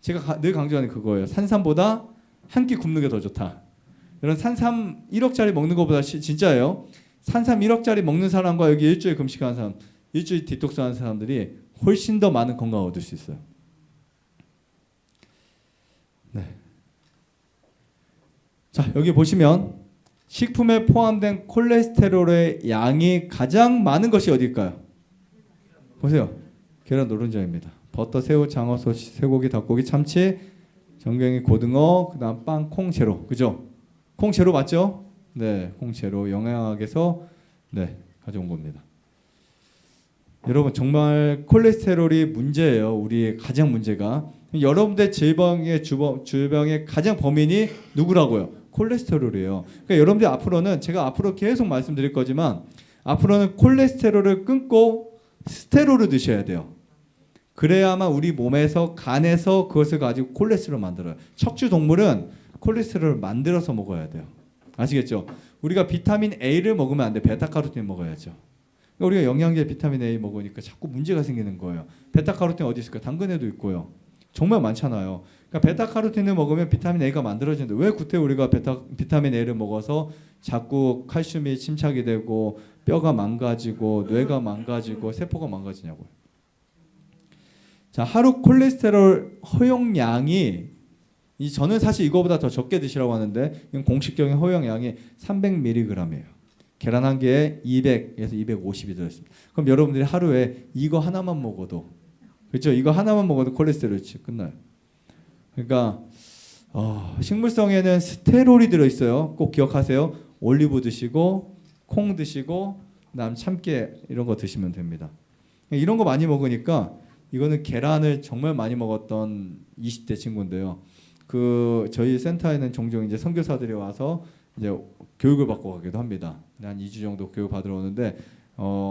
제가 늘 강조하는 그거예요. 산삼보다 한 끼 굶는 게 더 좋다. 이런 산삼 1억짜리 먹는 것보다 진짜예요. 산삼 1억짜리 먹는 사람과 여기 일주일 금식하는 사람, 일주일 디톡스 하는 사람들이 훨씬 더 많은 건강을 얻을 수 있어요. 네. 자, 여기 보시면 식품에 포함된 콜레스테롤의 양이 가장 많은 것이 어딜까요? 보세요. 계란 노른자입니다. 버터, 새우, 장어, 소시, 쇠고기, 닭고기, 참치, 전갱이, 고등어, 그다음 빵, 콩, 제로. 그죠? 콩 제로 맞죠? 네, 콩 제로 영양학에서 네, 가져온 겁니다. 여러분 정말 콜레스테롤이 문제예요. 우리의 가장 문제가. 여러분들 질병의 가장 범인이 누구라고요? 콜레스테롤이에요. 그러니까 여러분들 앞으로는 제가 앞으로 계속 말씀드릴 거지만 앞으로는 콜레스테롤을 끊고 스테롤을 드셔야 돼요. 그래야만 우리 몸에서 간에서 그것을 가지고 콜레스테롤을 만들어요. 척추 동물은 콜레스테롤을 만들어서 먹어야 돼요. 아시겠죠? 우리가 비타민 A를 먹으면 안 돼. 베타카로틴 먹어야죠. 우리가 영양제 비타민 A 먹으니까 자꾸 문제가 생기는 거예요. 베타카로틴 어디 있을까? 당근에도 있고요. 정말 많잖아요. 그러니까 베타카로틴을 먹으면 비타민 A가 만들어지는데 왜 그때 우리가 비타민 A를 먹어서 자꾸 칼슘이 침착이 되고 뼈가 망가지고 뇌가 망가지고 세포가 망가지냐고요. 자, 하루 콜레스테롤 허용량이 저는 사실 이거보다 더 적게 드시라고 하는데 이건 공식적인 허용량이 300mg이에요. 계란 한 개에 200에서 250이 들어있습니다. 그럼 여러분들이 하루에 이거 하나만 먹어도 그렇죠? 이거 하나만 먹어도 콜레스테롤이 끝나요. 그러니까 식물성에는 스테롤이 들어있어요. 꼭 기억하세요. 올리브 드시고 콩 드시고 그다음 참깨 이런 거 드시면 됩니다. 이런 거 많이 먹으니까 이거는 계란을 정말 많이 먹었던 20대 친구인데요. 저희 센터에는 종종 이제 선교사들이 와서 이제 교육을 받고 가기도 합니다. 한 2주 정도 교육 받으러 오는데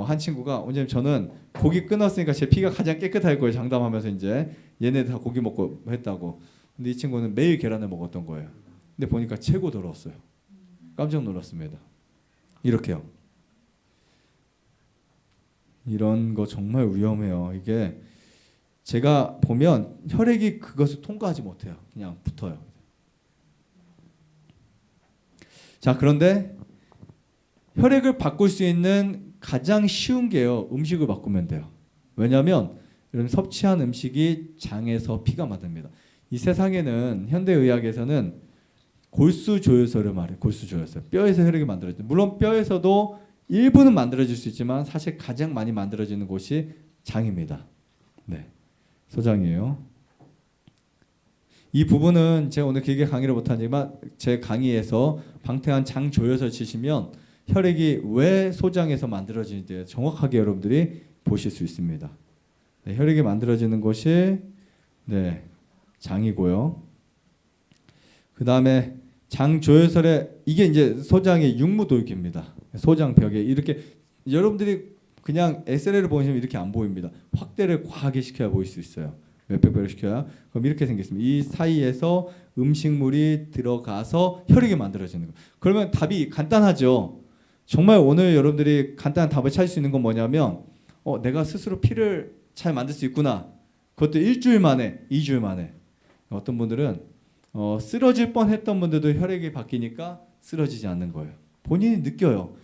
한 친구가 원장님 저는 고기 끊었으니까 제 피가 가장 깨끗할 거예요. 장담하면서 이제 얘네 다 고기 먹고 했다고. 근데 이 친구는 매일 계란을 먹었던 거예요. 근데 보니까 최고 더러웠어요. 깜짝 놀랐습니다. 이렇게요. 이런 거 정말 위험해요. 이게 제가 보면 혈액이 그것을 통과하지 못해요. 그냥 붙어요. 자, 그런데 혈액을 바꿀 수 있는 가장 쉬운 게요. 음식을 바꾸면 돼요. 왜냐하면 이런 섭취한 음식이 장에서 피가 만듭니다. 이 세상에는 현대의학에서는 골수조혈소를 말해요. 골수조혈소. 뼈에서 혈액이 만들어져요. 물론 뼈에서도 일부는 만들어질 수 있지만 사실 가장 많이 만들어지는 곳이 장입니다. 네. 소장이에요. 이 부분은 제가 오늘 길게 강의를 못하지만 제 강의에서 방태환 장조혈소 치시면 혈액이 왜 소장에서 만들어지는지 정확하게 여러분들이 보실 수 있습니다. 네, 혈액이 만들어지는 곳이 네, 장이고요. 그 다음에 장조혈설에 이게 이제 소장의 육무돌기입니다. 소장벽에 이렇게 여러분들이 그냥 엑스레이를 보시면 이렇게 안 보입니다. 확대를 과하게 시켜야 보일 수 있어요. 몇백 배를 시켜야. 그럼 이렇게 생겼습니다. 이 사이에서 음식물이 들어가서 혈액이 만들어지는 거예요. 그러면 답이 간단하죠. 정말 오늘 여러분들이 간단한 답을 찾을 수 있는 건 뭐냐면 내가 스스로 피를 잘 만들 수 있구나. 그것도 일주일 만에, 2주일 만에. 어떤 분들은 쓰러질 뻔했던 분들도 혈액이 바뀌니까 쓰러지지 않는 거예요. 본인이 느껴요.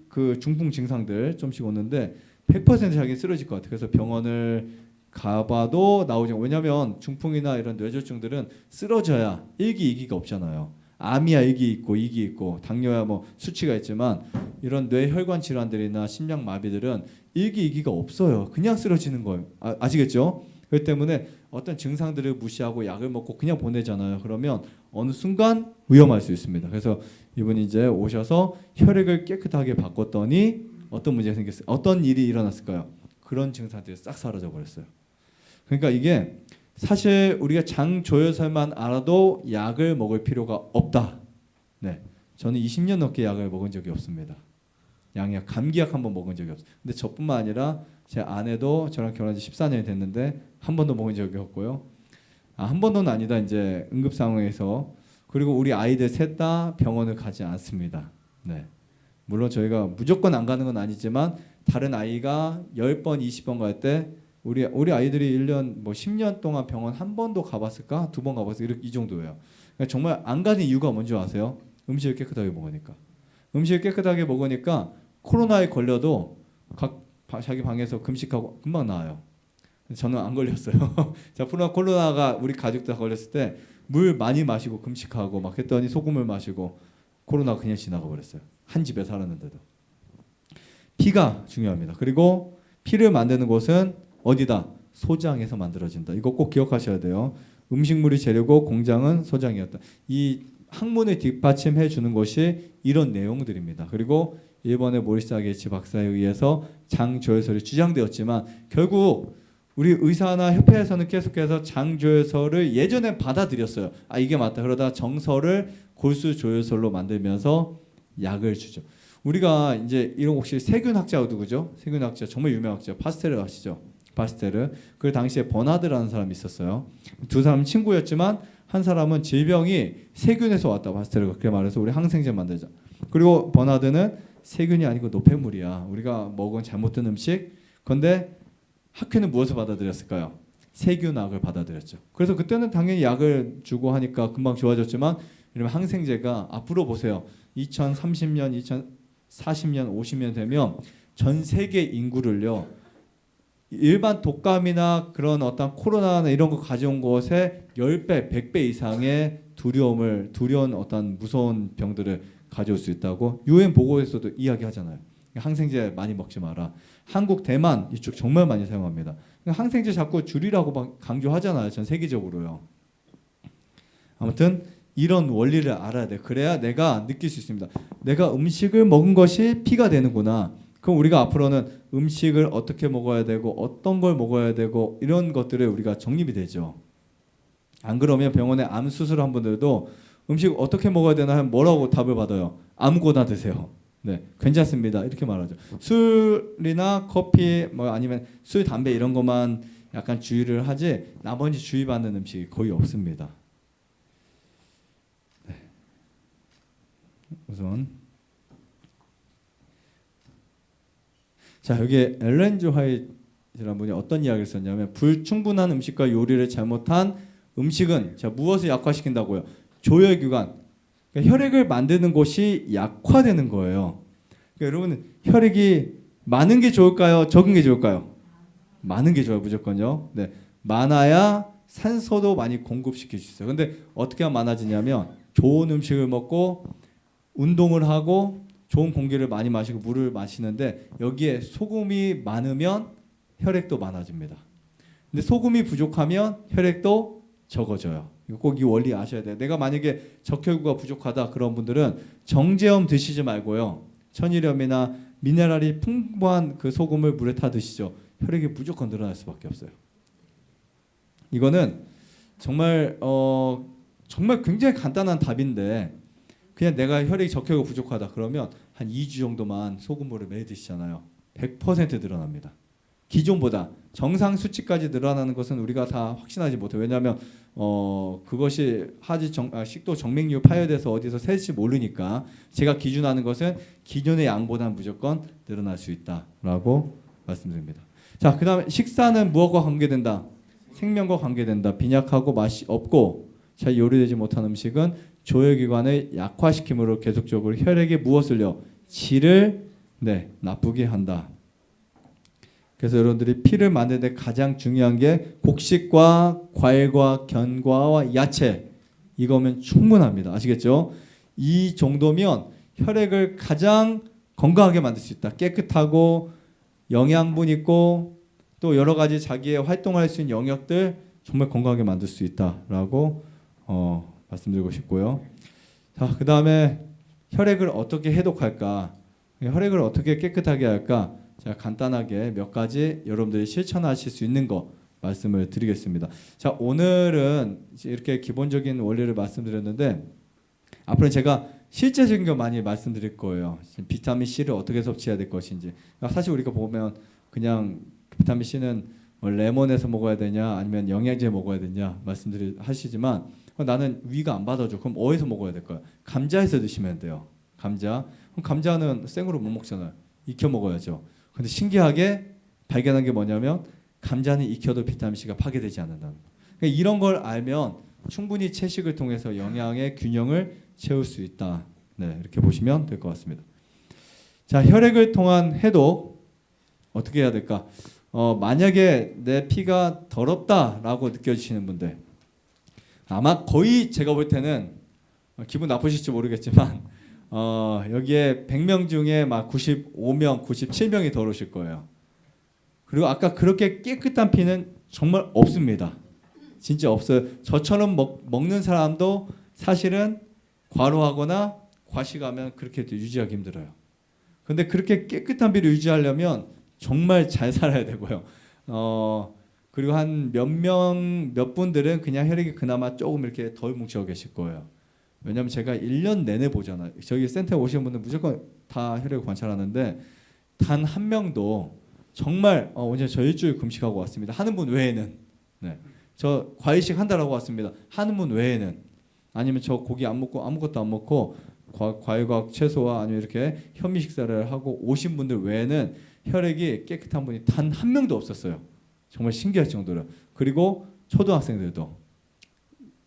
그 중풍 증상들 좀씩 오는데 100% 자기는 쓰러질 것 같아요. 그래서 병원을 가봐도 나오죠. 왜냐하면 중풍이나 이런 뇌졸중들은 쓰러져야 1기, 2기가 없잖아요. 암이야 1기 있고 2기 있고 당뇨야 뭐 수치가 있지만 이런 뇌혈관 질환들이나 심장마비들은 1기, 2기가 없어요. 그냥 쓰러지는 거예요. 아시겠죠? 그렇기 때문에 어떤 증상들을 무시하고 약을 먹고 그냥 보내잖아요. 그러면 어느 순간 위험할 수 있습니다. 그래서 이분이 이제 오셔서 혈액을 깨끗하게 바꿨더니 어떤 문제가 생겼어요? 어떤 일이 일어났을까요? 그런 증상들이 싹 사라져 버렸어요. 그러니까 이게 사실 우리가 장조혈설만 알아도 약을 먹을 필요가 없다. 네, 저는 20년 넘게 약을 먹은 적이 없습니다. 양약, 감기약 한번 먹은 적이 없어요. 근데 저뿐만 아니라 제 아내도 저랑 결혼한 지 14년이 됐는데 한 번도 먹은 적이 없고요. 한 번도는 아니다. 이제 응급 상황에서. 그리고 우리 아이들 셋 다 병원을 가지 않습니다. 네. 물론 저희가 무조건 안 가는 건 아니지만 다른 아이가 10번, 20번 갈 때 우리 아이들이 1년 뭐 10년 동안 병원 한 번도 가봤을까? 2번 가봤을까? 이 정도예요. 그러니까 정말 안 가는 이유가 뭔지 아세요? 음식을 깨끗하게 먹으니까. 음식을 깨끗하게 먹으니까 코로나에 걸려도 자기 방에서 금식하고 금방 나아요. 저는 안 걸렸어요. 자, 코로나가 우리 가족들 걸렸을 때 물 많이 마시고 금식하고 막 했더니 소금을 마시고 코로나가 그냥 지나가 버렸어요. 한 집에 살았는데도. 피가 중요합니다. 그리고 피를 만드는 곳은 어디다? 소장에서 만들어진다. 이거 꼭 기억하셔야 돼요. 음식물이 재료고 공장은 소장이었다. 이 학문을 뒷받침해 주는 것이 이런 내용들입니다. 그리고 일본의 모리스 아게치 박사에 의해서 장조회설이 주장되었지만 결국 우리 의사나 협회에서는 계속해서 장조회설을 예전에 받아들였어요. 아 이게 맞다. 그러다 정설을 골수조회설로 만들면서 약을 주죠. 우리가 이제 이런 혹시 세균학자가 누구죠? 세균학자 정말 유명한 학자 파스테르 아시죠? 파스테르. 그 당시에 버나드라는 사람이 있었어요. 두 사람 친구였지만 한 사람은 질병이 세균에서 왔다. 파스테르가 그렇게 말해서 우리 항생제 만들자. 그리고 버나드는 세균이 아니고 노폐물이야. 우리가 먹은 잘못된 음식. 그런데 학회는 무엇을 받아들였을까요? 세균학을 받아들였죠. 그래서 그때는 당연히 약을 주고 하니까 금방 좋아졌지만 이러면 항생제가 앞으로 보세요. 2030년, 2040년, 50년 되면 전 세계 인구를요. 일반 독감이나 그런 어떤 코로나나 이런 거 가져온 것에 10배, 100배 이상의 두려운 어떤 무서운 병들을 가져올 수 있다고 유엔 보고에서도 이야기하잖아요. 항생제 많이 먹지 마라. 한국, 대만 이쪽 정말 많이 사용합니다. 항생제 자꾸 줄이라고 막 강조하잖아요. 전 세계적으로요. 아무튼 이런 원리를 알아야 돼. 그래야 내가 느낄 수 있습니다. 내가 음식을 먹은 것이 피가 되는구나. 그럼 우리가 앞으로는 음식을 어떻게 먹어야 되고 어떤 걸 먹어야 되고 이런 것들에 우리가 정립이 되죠. 안 그러면 병원에 암 수술한 분들도 음식 어떻게 먹어야 되나 하면 뭐라고 답을 받아요? 아무거나 드세요. 네, 괜찮습니다. 이렇게 말하죠. 술이나 커피 뭐 아니면 술, 담배 이런 것만 약간 주의를 하지 나머지 주의받는 음식이 거의 없습니다. 네. 우선 자 여기 엘렌 주 화이트라는 분이 어떤 이야기를 썼냐면 불충분한 음식과 요리를 잘못한 음식은 자 무엇을 약화시킨다고요? 조혈기관 그러니까 혈액을 만드는 곳이 약화되는 거예요. 그러니까 여러분 혈액이 많은 게 좋을까요? 적은 게 좋을까요? 많은 게 좋아요. 무조건요. 네, 많아야 산소도 많이 공급시킬 수 있어요. 근데 어떻게 하면 많아지냐면 좋은 음식을 먹고 운동을 하고 좋은 공기를 많이 마시고 물을 마시는데 여기에 소금이 많으면 혈액도 많아집니다. 근데 소금이 부족하면 혈액도 적어져요. 꼭 이 원리 아셔야 돼요. 내가 만약에 적혈구가 부족하다 그런 분들은 정제염 드시지 말고요. 천일염이나 미네랄이 풍부한 그 소금을 물에 타 드시죠. 혈액이 무조건 늘어날 수밖에 없어요. 이거는 정말 정말 굉장히 간단한 답인데 그냥 내가 혈액이 적혈구가 부족하다 그러면 한 2주 정도만 소금물을 매일 드시잖아요. 100% 늘어납니다. 기존보다 정상 수치까지 늘어나는 것은 우리가 다 확신하지 못해요. 왜냐하면 그것이 식도 정맥류 파열돼서 어디서 셀지 모르니까 제가 기준하는 것은 기존의 양보다는 무조건 늘어날 수 있다라고 말씀드립니다. 자, 그다음에 식사는 무엇과 관계된다? 생명과 관계된다. 빈약하고 맛이 없고 잘 요리되지 못한 음식은 조혈기관을 약화시킴으로 계속적으로 혈액에 무엇을요? 질을 나쁘게 한다. 그래서 여러분들이 피를 만드는 데 가장 중요한 게 곡식과 과일과 견과와 야채 이거면 충분합니다. 아시겠죠? 이 정도면 혈액을 가장 건강하게 만들 수 있다. 깨끗하고 영양분 있고 또 여러 가지 자기의 활동할 수 있는 영역들 정말 건강하게 만들 수 있다라고 말씀드리고 싶고요. 자, 그다음에 혈액을 어떻게 해독할까? 혈액을 어떻게 깨끗하게 할까? 제가 간단하게 몇 가지 여러분들이 실천하실 수 있는 거 말씀을 드리겠습니다. 자, 오늘은 이렇게 기본적인 원리를 말씀드렸는데 앞으로 제가 실제적인 거 많이 말씀드릴 거예요. 비타민 C를 어떻게 섭취해야 될 것인지. 사실 우리가 보면 그냥 비타민 C는 레몬에서 먹어야 되냐 아니면 영양제 먹어야 되냐 하시지만 나는 위가 안 받아줘. 그럼 어디서 먹어야 될까요? 감자에서 드시면 돼요. 감자. 그럼 감자는 생으로 못 먹잖아요. 익혀 먹어야죠. 근데 신기하게 발견한 게 뭐냐면 감자는 익혀도 비타민C가 파괴되지 않는다는 거. 그러니까 이런 걸 알면 충분히 채식을 통해서 영양의 균형을 채울 수 있다. 네, 이렇게 보시면 될 것 같습니다. 자, 혈액을 통한 해독 어떻게 해야 될까? 만약에 내 피가 더럽다라고 느껴지시는 분들 아마 거의 제가 볼 때는 기분 나쁘실지 모르겠지만 여기에 100명 중에 막 95명, 97명이 더러우실 거예요. 그리고 아까 그렇게 깨끗한 피는 정말 없습니다. 진짜 없어요. 저처럼 먹는 사람도 사실은 과로하거나 과식하면 그렇게 유지하기 힘들어요. 근데 그렇게 깨끗한 피를 유지하려면 정말 잘 살아야 되고요. 그리고 한 몇 분들은 그냥 혈액이 그나마 조금 이렇게 덜 뭉쳐 계실 거예요. 왜냐면 제가 1년 내내 보잖아요. 저기 센터에 오시는 분들 무조건 다 혈액을 관찰하는데 단 한 명도 정말 오늘 저 일주일 금식하고 왔습니다 하는 분 외에는, 네. 저 과일식 한다라고 왔습니다 하는 분 외에는, 아니면 저 고기 안 먹고 아무것도 안 먹고 과일과 채소와 아니면 이렇게 현미 식사를 하고 오신 분들 외에는 혈액이 깨끗한 분이 단 한 명도 없었어요. 정말 신기할 정도로. 그리고 초등학생들도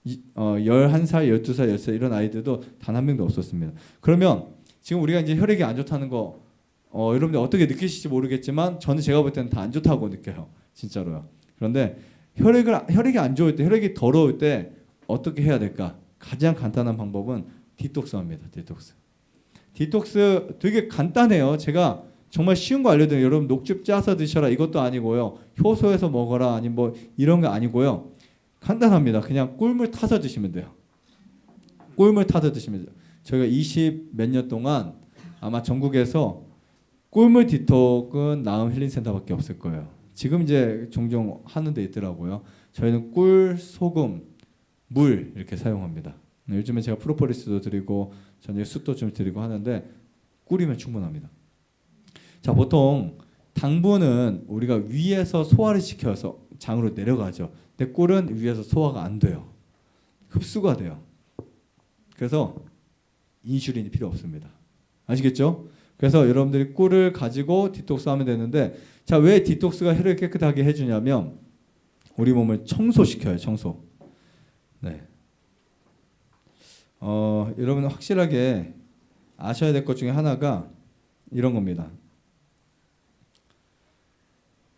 11살, 12살, 10살 이런 아이들도 단 한 명도 없었습니다. 그러면 지금 우리가 이제 혈액이 안 좋다는 거 여러분들 어떻게 느끼실지 모르겠지만 저는 제가 볼 때는 다 안 좋다고 느껴요. 진짜로요. 그런데 혈액이 안 좋을 때, 혈액이 더러울 때 어떻게 해야 될까? 가장 간단한 방법은 디톡스입니다. 디톡스 되게 간단해요. 제가 정말 쉬운 거 알려드려요. 여러분 녹즙 짜서 드셔라 이것도 아니고요. 효소해서 먹어라 아니면 뭐 이런 거 아니고요. 간단합니다. 그냥 꿀물 타서 드시면 돼요. 꿀물 타서 드시면 돼요. 저희가 20 몇 년 동안 아마 전국에서 꿀물 디톡은 나음 힐링센터밖에 없을 거예요. 지금 이제 종종 하는 데 있더라고요. 저희는 꿀, 소금, 물 이렇게 사용합니다. 요즘에 제가 프로폴리스도 드리고 저녁에 숯도 좀 드리고 하는데 꿀이면 충분합니다. 자, 보통 당분은 우리가 위에서 소화를 시켜서 장으로 내려가죠. 근데 꿀은 위에서 소화가 안 돼요. 흡수가 돼요. 그래서 인슐린이 필요 없습니다. 아시겠죠? 그래서 여러분들이 꿀을 가지고 디톡스 하면 되는데, 자, 왜 디톡스가 혈액을 깨끗하게 해주냐면 우리 몸을 청소시켜요. 청소. 네. 여러분 확실하게 아셔야 될 것 중에 하나가 이런 겁니다.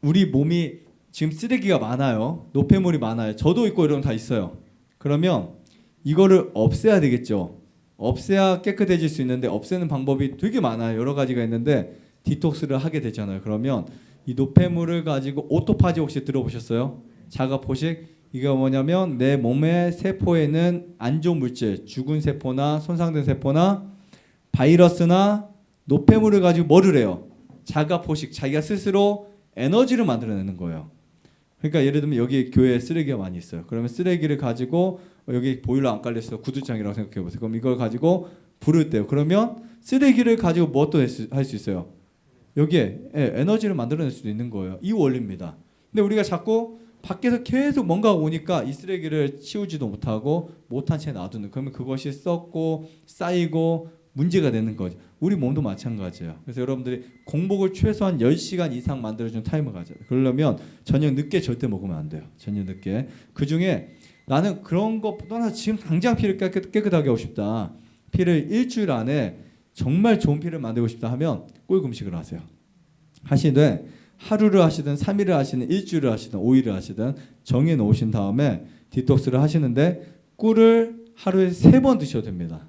우리 몸이 지금 쓰레기가 많아요. 노폐물이 많아요. 저도 있고 여러분 다 있어요. 그러면 이거를 없애야 되겠죠. 없애야 깨끗해질 수 있는데 없애는 방법이 되게 많아요. 여러 가지가 있는데 디톡스를 하게 되잖아요. 그러면 이 노폐물을 가지고 오토파지 혹시 들어보셨어요? 자가 포식. 이게 뭐냐면 내 몸의 세포에는 안 좋은 물질, 죽은 세포나 손상된 세포나 바이러스나 노폐물을 가지고 뭐를 해요? 자가 포식. 자기가 스스로 에너지를 만들어내는 거예요. 그러니까 예를 들면 여기 교회에 쓰레기가 많이 있어요. 그러면 쓰레기를 가지고 여기 보일러 안 깔렸어. 구두장이라고 생각해 보세요. 그럼 이걸 가지고 불을 떼요. 그러면 쓰레기를 가지고 뭐 또 할 수 있어요? 여기에 에너지를 만들어낼 수도 있는 거예요. 이 원리입니다. 근데 우리가 자꾸 밖에서 계속 뭔가 오니까 이 쓰레기를 치우지도 못하고 못한 채 놔두는, 그러면 그것이 썩고 쌓이고 문제가 되는 거죠. 우리 몸도 마찬가지예요. 그래서 여러분들이 공복을 최소한 10시간 이상 만들어주는 타임을 가져요. 그러려면 저녁 늦게 절대 먹으면 안 돼요. 저녁 늦게. 그중에 나는 그런 것보다 지금 당장 피를 깨끗하게 하고 싶다. 피를 일주일 안에 정말 좋은 피를 만들고 싶다 하면 꿀 금식을 하세요. 하시되 하루를 하시든 3일을 하시든 일주일을 하시든 5일을 하시든 정해 놓으신 다음에 디톡스를 하시는데 꿀을 하루에 3번 드셔도 됩니다.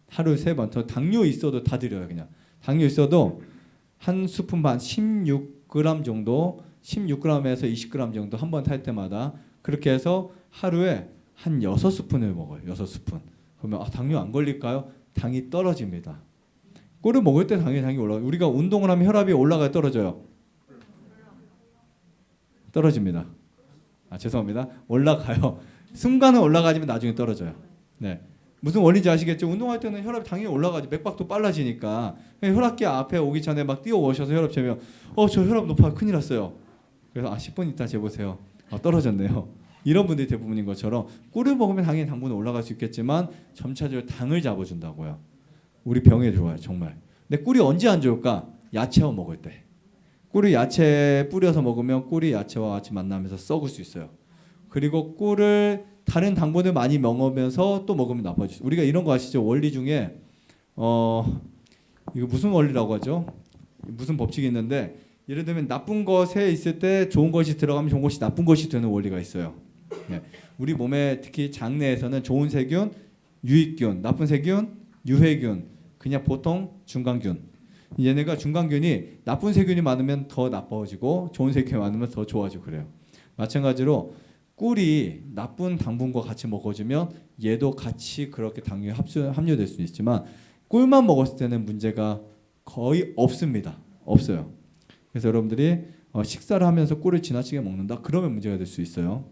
하루에 3번. 저 당뇨 있어도 다 드려요. 그냥 당뇨 있어도 한 스푼 반 16g 정도, 16g에서 20g 정도 한 번 탈 때마다 그렇게 해서 하루에 한 6스푼을 먹어요. 6스푼. 그러면 당뇨 안 걸릴까요? 당이 떨어집니다. 꿀을 먹을 때 당이 올라가요. 우리가 운동을 하면 혈압이 올라가요, 떨어져요? 떨어집니다. 죄송합니다. 올라가요. 순간은 올라가지만 나중에 떨어져요. 네. 무슨 원리인지 아시겠죠? 운동할 때는 혈압이 당연히 올라가지. 맥박도 빨라지니까. 혈압계 앞에 오기 전에 막 뛰어오셔서 혈압 재면 저 혈압 높아요. 큰일 났어요. 그래서 10분 있다 재보세요. 떨어졌네요. 이런 분들이 대부분인 것처럼 꿀을 먹으면 당연히 당분은 올라갈 수 있겠지만 점차적으로 당을 잡아준다고요. 우리 병에 좋아요. 정말. 근데 꿀이 언제 안 좋을까? 야채와 먹을 때. 꿀을 야채에 뿌려서 먹으면 꿀이 야채와 같이 만나면서 썩을 수 있어요. 그리고 꿀을 다른 당분을 많이 먹으면서 또 먹으면 나빠질 수 있어요. 우리가 이런 거 아시죠? 원리 중에 이거 무슨 원리라고 하죠? 무슨 법칙이 있는데 예를 들면 나쁜 것에 있을 때 좋은 것이 들어가면 좋은 것이 나쁜 것이 되는 원리가 있어요. 네. 우리 몸에 특히 장내에서는 좋은 세균, 유익균, 나쁜 세균, 유해균, 그냥 보통 중간균. 얘네가 중간균이 나쁜 세균이 많으면 더 나빠지고 좋은 세균이 많으면 더 좋아지고 그래요. 마찬가지로 꿀이 나쁜 당분과 같이 먹어주면 얘도 같이 그렇게 당류에 함유될 수 있지만 꿀만 먹었을 때는 문제가 거의 없습니다. 없어요. 그래서 여러분들이 식사를 하면서 꿀을 지나치게 먹는다? 그러면 문제가 될 수 있어요.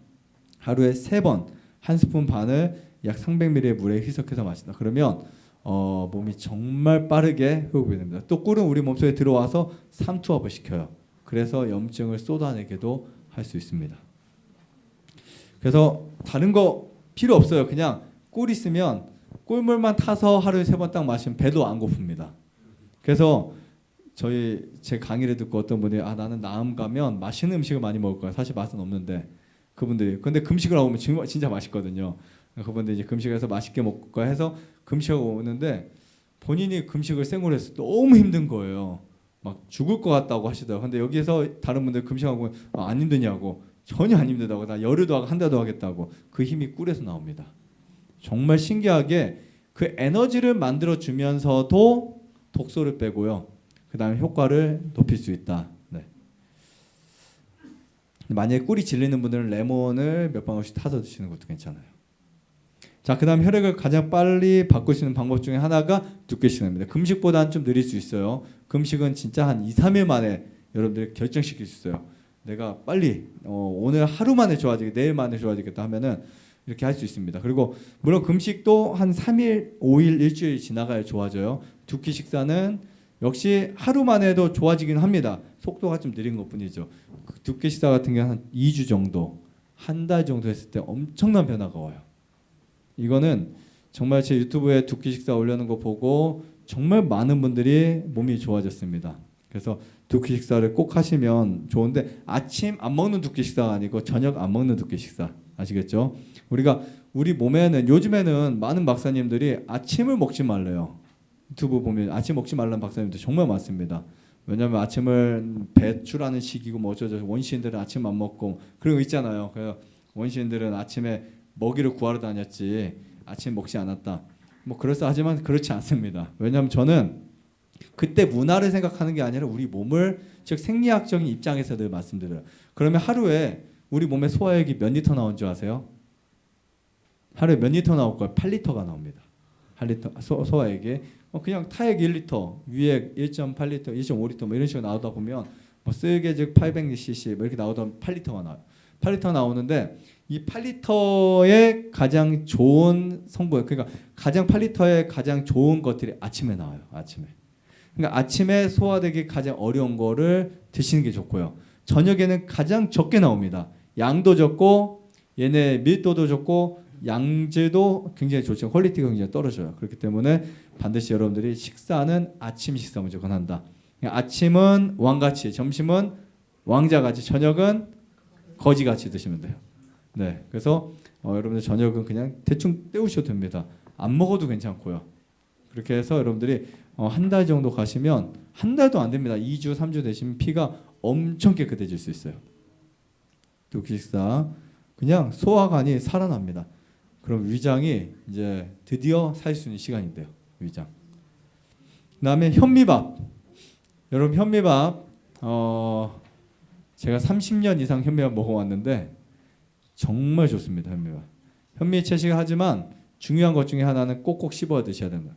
하루에 3번 한 스푼 반을 약 300ml의 물에 희석해서 마신다. 그러면 몸이 정말 빠르게 회복이 됩니다. 또 꿀은 우리 몸속에 들어와서 삼투압을 시켜요. 그래서 염증을 쏟아내게도 할 수 있습니다. 그래서 다른 거 필요 없어요. 그냥 꿀 있으면 꿀물만 타서 하루에 3번 딱 마시면 배도 안 고픕니다. 그래서 제 강의를 듣고 어떤 분이 나는 나음 가면 맛있는 음식을 많이 먹을 거야. 사실 맛은 없는데 그분들이 근데 금식을 하고 오면 진짜 맛있거든요. 그분들이 이제 금식해서 맛있게 먹을까 해서 금식하고 오는데 본인이 금식을 생으로 해서 너무 힘든 거예요. 막 죽을 것 같다고 하시더라고요. 근데 여기에서 다른 분들 금식하고 안 힘드냐고. 전혀 안 힘들다고. 나 열흘도 하고 한 달도 하겠다고. 그 힘이 꿀에서 나옵니다. 정말 신기하게 그 에너지를 만들어 주면서도 독소를 빼고요. 그 다음에 효과를 높일 수 있다. 네. 만약에 꿀이 질리는 분들은 레몬을 몇 방울씩 타서 드시는 것도 괜찮아요. 자, 그 다음 혈액을 가장 빨리 바꿀 수 있는 방법 중에 하나가 두께 식사입니다. 금식보다는 좀 느릴 수 있어요. 금식은 진짜 한 2, 3일 만에 여러분들이 결정시킬 수 있어요. 내가 빨리 오늘 하루 만에 좋아지겠다, 내일 만에 좋아지겠다 하면은 이렇게 할 수 있습니다. 그리고 물론 금식도 한 3일, 5일, 일주일 지나가야 좋아져요. 두끼 식사는 역시 하루 만에도 좋아지긴 합니다. 속도가 좀 느린 것뿐이죠. 두끼 식사 같은 경우는 한 2주 정도, 한 달 정도 했을 때 엄청난 변화가 와요. 이거는 정말 제 유튜브에 두끼 식사 올려놓은 거 보고 정말 많은 분들이 몸이 좋아졌습니다. 그래서 두끼 식사를 꼭 하시면 좋은데 아침 안 먹는 두끼 식사가 아니고 저녁 안 먹는 두끼 식사 아시겠죠? 우리 몸에는 요즘에는 많은 박사님들이 아침을 먹지 말래요. 유튜브 보면 아침 먹지 말라는 박사님들 정말 많습니다. 왜냐하면 아침을 배출하는 시기고 뭐 어쩌죠. 원시인들은 아침 안 먹고 그런 거 있잖아요. 그래서 원시인들은 아침에 먹이를 구하러 다녔지 아침 먹지 않았다. 뭐 그럴싸하지만 그렇지 않습니다. 왜냐하면 저는 그때 문화를 생각하는 게 아니라 우리 몸을 즉 생리학적인 입장에서 늘 말씀드려요. 그러면 하루에 우리 몸에 소화액이 몇 리터 나온 줄 아세요? 하루에 몇 리터 나올 거예요? 8리터가 나옵니다. 8리터 소화액이 그냥 타액 1리터, 유액 1.8리터, 1.5리터 뭐 이런 식으로 나오다 보면 뭐 쓰게 즉 800cc 뭐 이렇게 나오다 8리터가 나와요. 8리터 나오는데 이 8리터의 가장 좋은 성분, 그러니까 가장 8리터의 가장 좋은 것들이 아침에 나와요. 아침에. 그러니까 아침에 소화되기 가장 어려운 거를 드시는 게 좋고요. 저녁에는 가장 적게 나옵니다. 양도 적고 얘네 밀도도 적고 양질도 굉장히 좋지만 퀄리티가 굉장히 떨어져요. 그렇기 때문에 반드시 여러분들이 식사는 아침 식사 무조건 한다. 아침은 왕같이, 점심은 왕자같이, 저녁은 거지같이 드시면 돼요. 네, 그래서 여러분들 저녁은 그냥 대충 때우셔도 됩니다. 안 먹어도 괜찮고요. 그렇게 해서 여러분들이 한 달 정도 가시면 한 달도 안 됩니다. 2주, 3주 되시면 피가 엄청 깨끗해질 수 있어요. 두끼 식사 그냥 소화관이 살아납니다. 그럼 위장이 이제 드디어 살 수 있는 시간이 돼요. 위장. 그다음에 현미밥. 여러분 현미밥 제가 30년 이상 현미밥 먹어왔는데 정말 좋습니다. 현미밥. 현미채식을 하지만 중요한 것 중에 하나는 꼭꼭 씹어 드셔야 됩니다.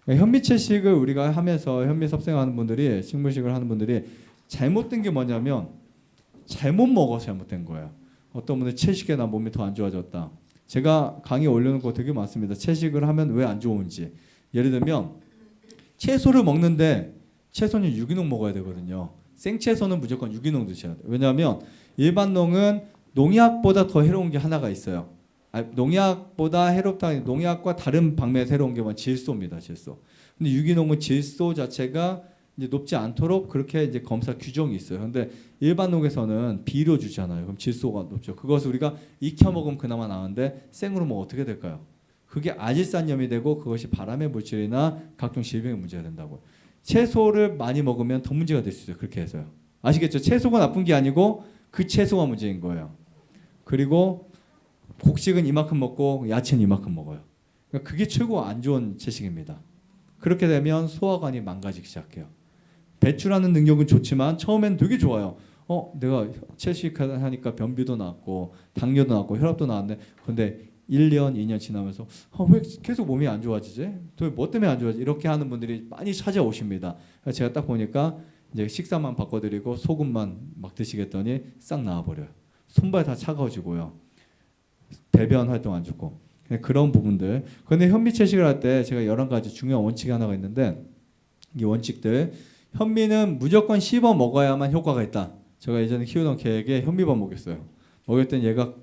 현미채식을 우리가 하면서 현미섭생하는 분들이 식물식을 하는 분들이 잘못된 게 뭐냐면 잘못 먹어서 잘못된 거예요. 어떤 분들 채식에 나 몸이 더 안 좋아졌다. 제가 강의 올려놓은 거 되게 많습니다. 채식을 하면 왜 안 좋은지. 예를 들면 채소를 먹는데 채소는 유기농 먹어야 되거든요. 생채소는 무조건 유기농 드셔야 돼요. 왜냐하면 일반 농은 농약보다 더 해로운 게 하나가 있어요. 농약보다 해롭다. 농약과 다른 방면에서 해로운 게 질소입니다. 질소. 근데 유기농은 질소 자체가 이제 높지 않도록 그렇게 이제 검사 규정이 있어요. 근데 일반 농에서는 비료 주잖아요. 그럼 질소가 높죠. 그것을 우리가 익혀 먹으면 그나마 나은데 생으로 먹으면 어떻게 될까요? 그게 아질산염이 되고 그것이 바람의 물질이나 각종 질병의 문제가 된다고요. 채소를 많이 먹으면 더 문제가 될 수 있어요. 그렇게 해서요. 아시겠죠? 채소가 나쁜 게 아니고 그 채소가 문제인 거예요. 그리고 곡식은 이만큼 먹고 야채는 이만큼 먹어요. 그러니까 그게 최고 안 좋은 채식입니다. 그렇게 되면 소화관이 망가지기 시작해요. 배출하는 능력은 좋지만 처음엔 되게 좋아요. 내가 채식하니까 변비도 나았고 당뇨도 나았고 혈압도 나왔네. 근데 1년, 2년 지나면서 왜 계속 몸이 안 좋아지지? 도대체 뭐 때문에 안 좋아지지? 이렇게 하는 분들이 많이 찾아오십니다. 제가 딱 보니까 이제 식사만 바꿔드리고 소금만 막 드시겠더니 싹 나와버려요. 손발 다 차가워지고요. 배변 활동 안 좋고 그런 부분들. 그런데 현미채식을 할 때 제가 11가지 중요한 원칙이 하나가 있는데 이 원칙들 현미는 무조건 씹어 먹어야만 효과가 있다. 제가 예전에 키우던 개에게 현미밥 먹였어요. 먹였더니 얘가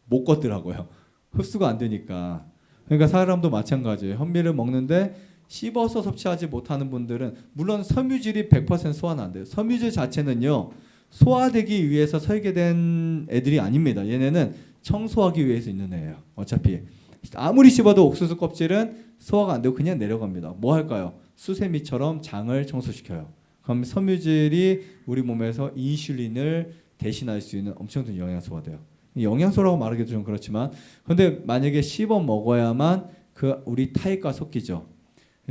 못 걷더라고요. 흡수가 안 되니까. 그러니까 사람도 마찬가지예요. 현미를 먹는데 씹어서 섭취하지 못하는 분들은 물론 섬유질이 100% 소화는 안 돼요. 섬유질 자체는요. 소화되기 위해서 설계된 애들이 아닙니다. 얘네는 청소하기 위해서 있는 애예요. 어차피 아무리 씹어도 옥수수 껍질은 소화가 안 되고 그냥 내려갑니다. 뭐 할까요? 수세미처럼 장을 청소시켜요. 그럼 섬유질이 우리 몸에서 인슐린을 대신할 수 있는 엄청난 영양소가 돼요. 영양소라고 말하기도 좀 그렇지만 근데 만약에 씹어 먹어야만 그 우리 타액과 섞이죠.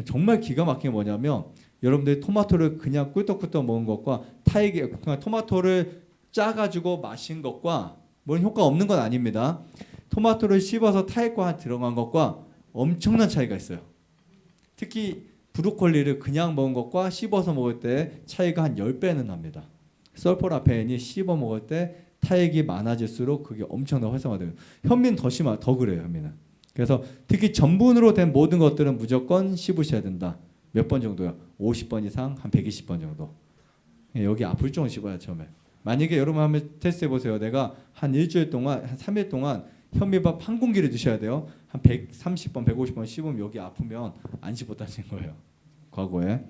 정말 기가 막힌 게 뭐냐면 여러분들이 토마토를 그냥 꿀떡꿀떡 먹은 것과 타액에 그냥 토마토를 짜가지고 마신 것과 뭔 효과 없는 건 아닙니다. 토마토를 씹어서 타액과 들어간 것과 엄청난 차이가 있어요. 특히 브로콜리를 그냥 먹은 것과 씹어서 먹을 때 차이가 한 10배는 납니다. 설포라페인이 씹어 먹을 때 타액이 많아질수록 그게 엄청나게 활성화돼요. 현미는 더 그래요. 현미는. 그래서 특히 전분으로 된 모든 것들은 무조건 씹으셔야 된다. 몇 번 정도요? 50번 이상, 한 120번 정도. 여기 아플 정도 씹어야 처음에. 만약에 여러분 한번 테스트 해보세요. 내가 한 일주일 동안, 한 3일 동안 현미밥 한 공기를 드셔야 돼요. 한 130번, 150번 씹으면 여기 아프면 안 씹었다는 거예요. 과거에.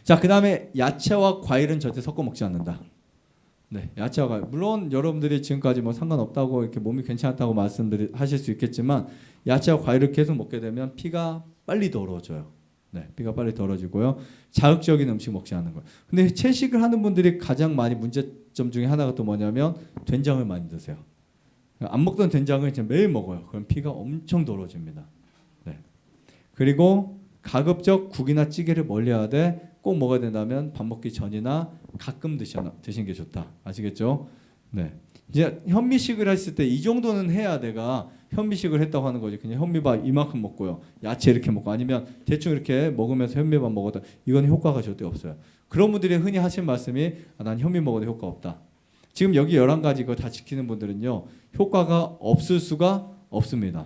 자, 그 다음에 야채와 과일은 절대 섞어 먹지 않는다. 네, 야채와 과일. 물론 여러분들이 지금까지 뭐 상관없다고 이렇게 몸이 괜찮다고 하실 수 있겠지만 야채와 과일을 계속 먹게 되면 피가 빨리 더러워져요. 네, 피가 빨리 더러워지고요. 자극적인 음식 먹지 않는 거예요. 근데 채식을 하는 분들이 가장 많이 문제점 중에 하나가 또 뭐냐면 된장을 많이 드세요. 안 먹던 된장을 이제 매일 먹어요. 그럼 피가 엄청 더러워집니다. 네. 그리고 가급적 국이나 찌개를 멀리해야 돼. 꼭 먹어야 된다면 밥 먹기 전이나 가끔 드시는 게 좋다. 아시겠죠? 네. 이제 현미식을 했을 때 이 정도는 해야 내가 현미식을 했다고 하는 거지. 그냥 현미밥 이만큼 먹고요. 야채 이렇게 먹고 아니면 대충 이렇게 먹으면서 현미밥 먹어도 이건 효과가 절대 없어요. 그런 분들이 흔히 하신 말씀이 난 현미 먹어도 효과 없다. 지금 여기 11가지 이거 다 지키는 분들은요. 효과가 없을 수가 없습니다.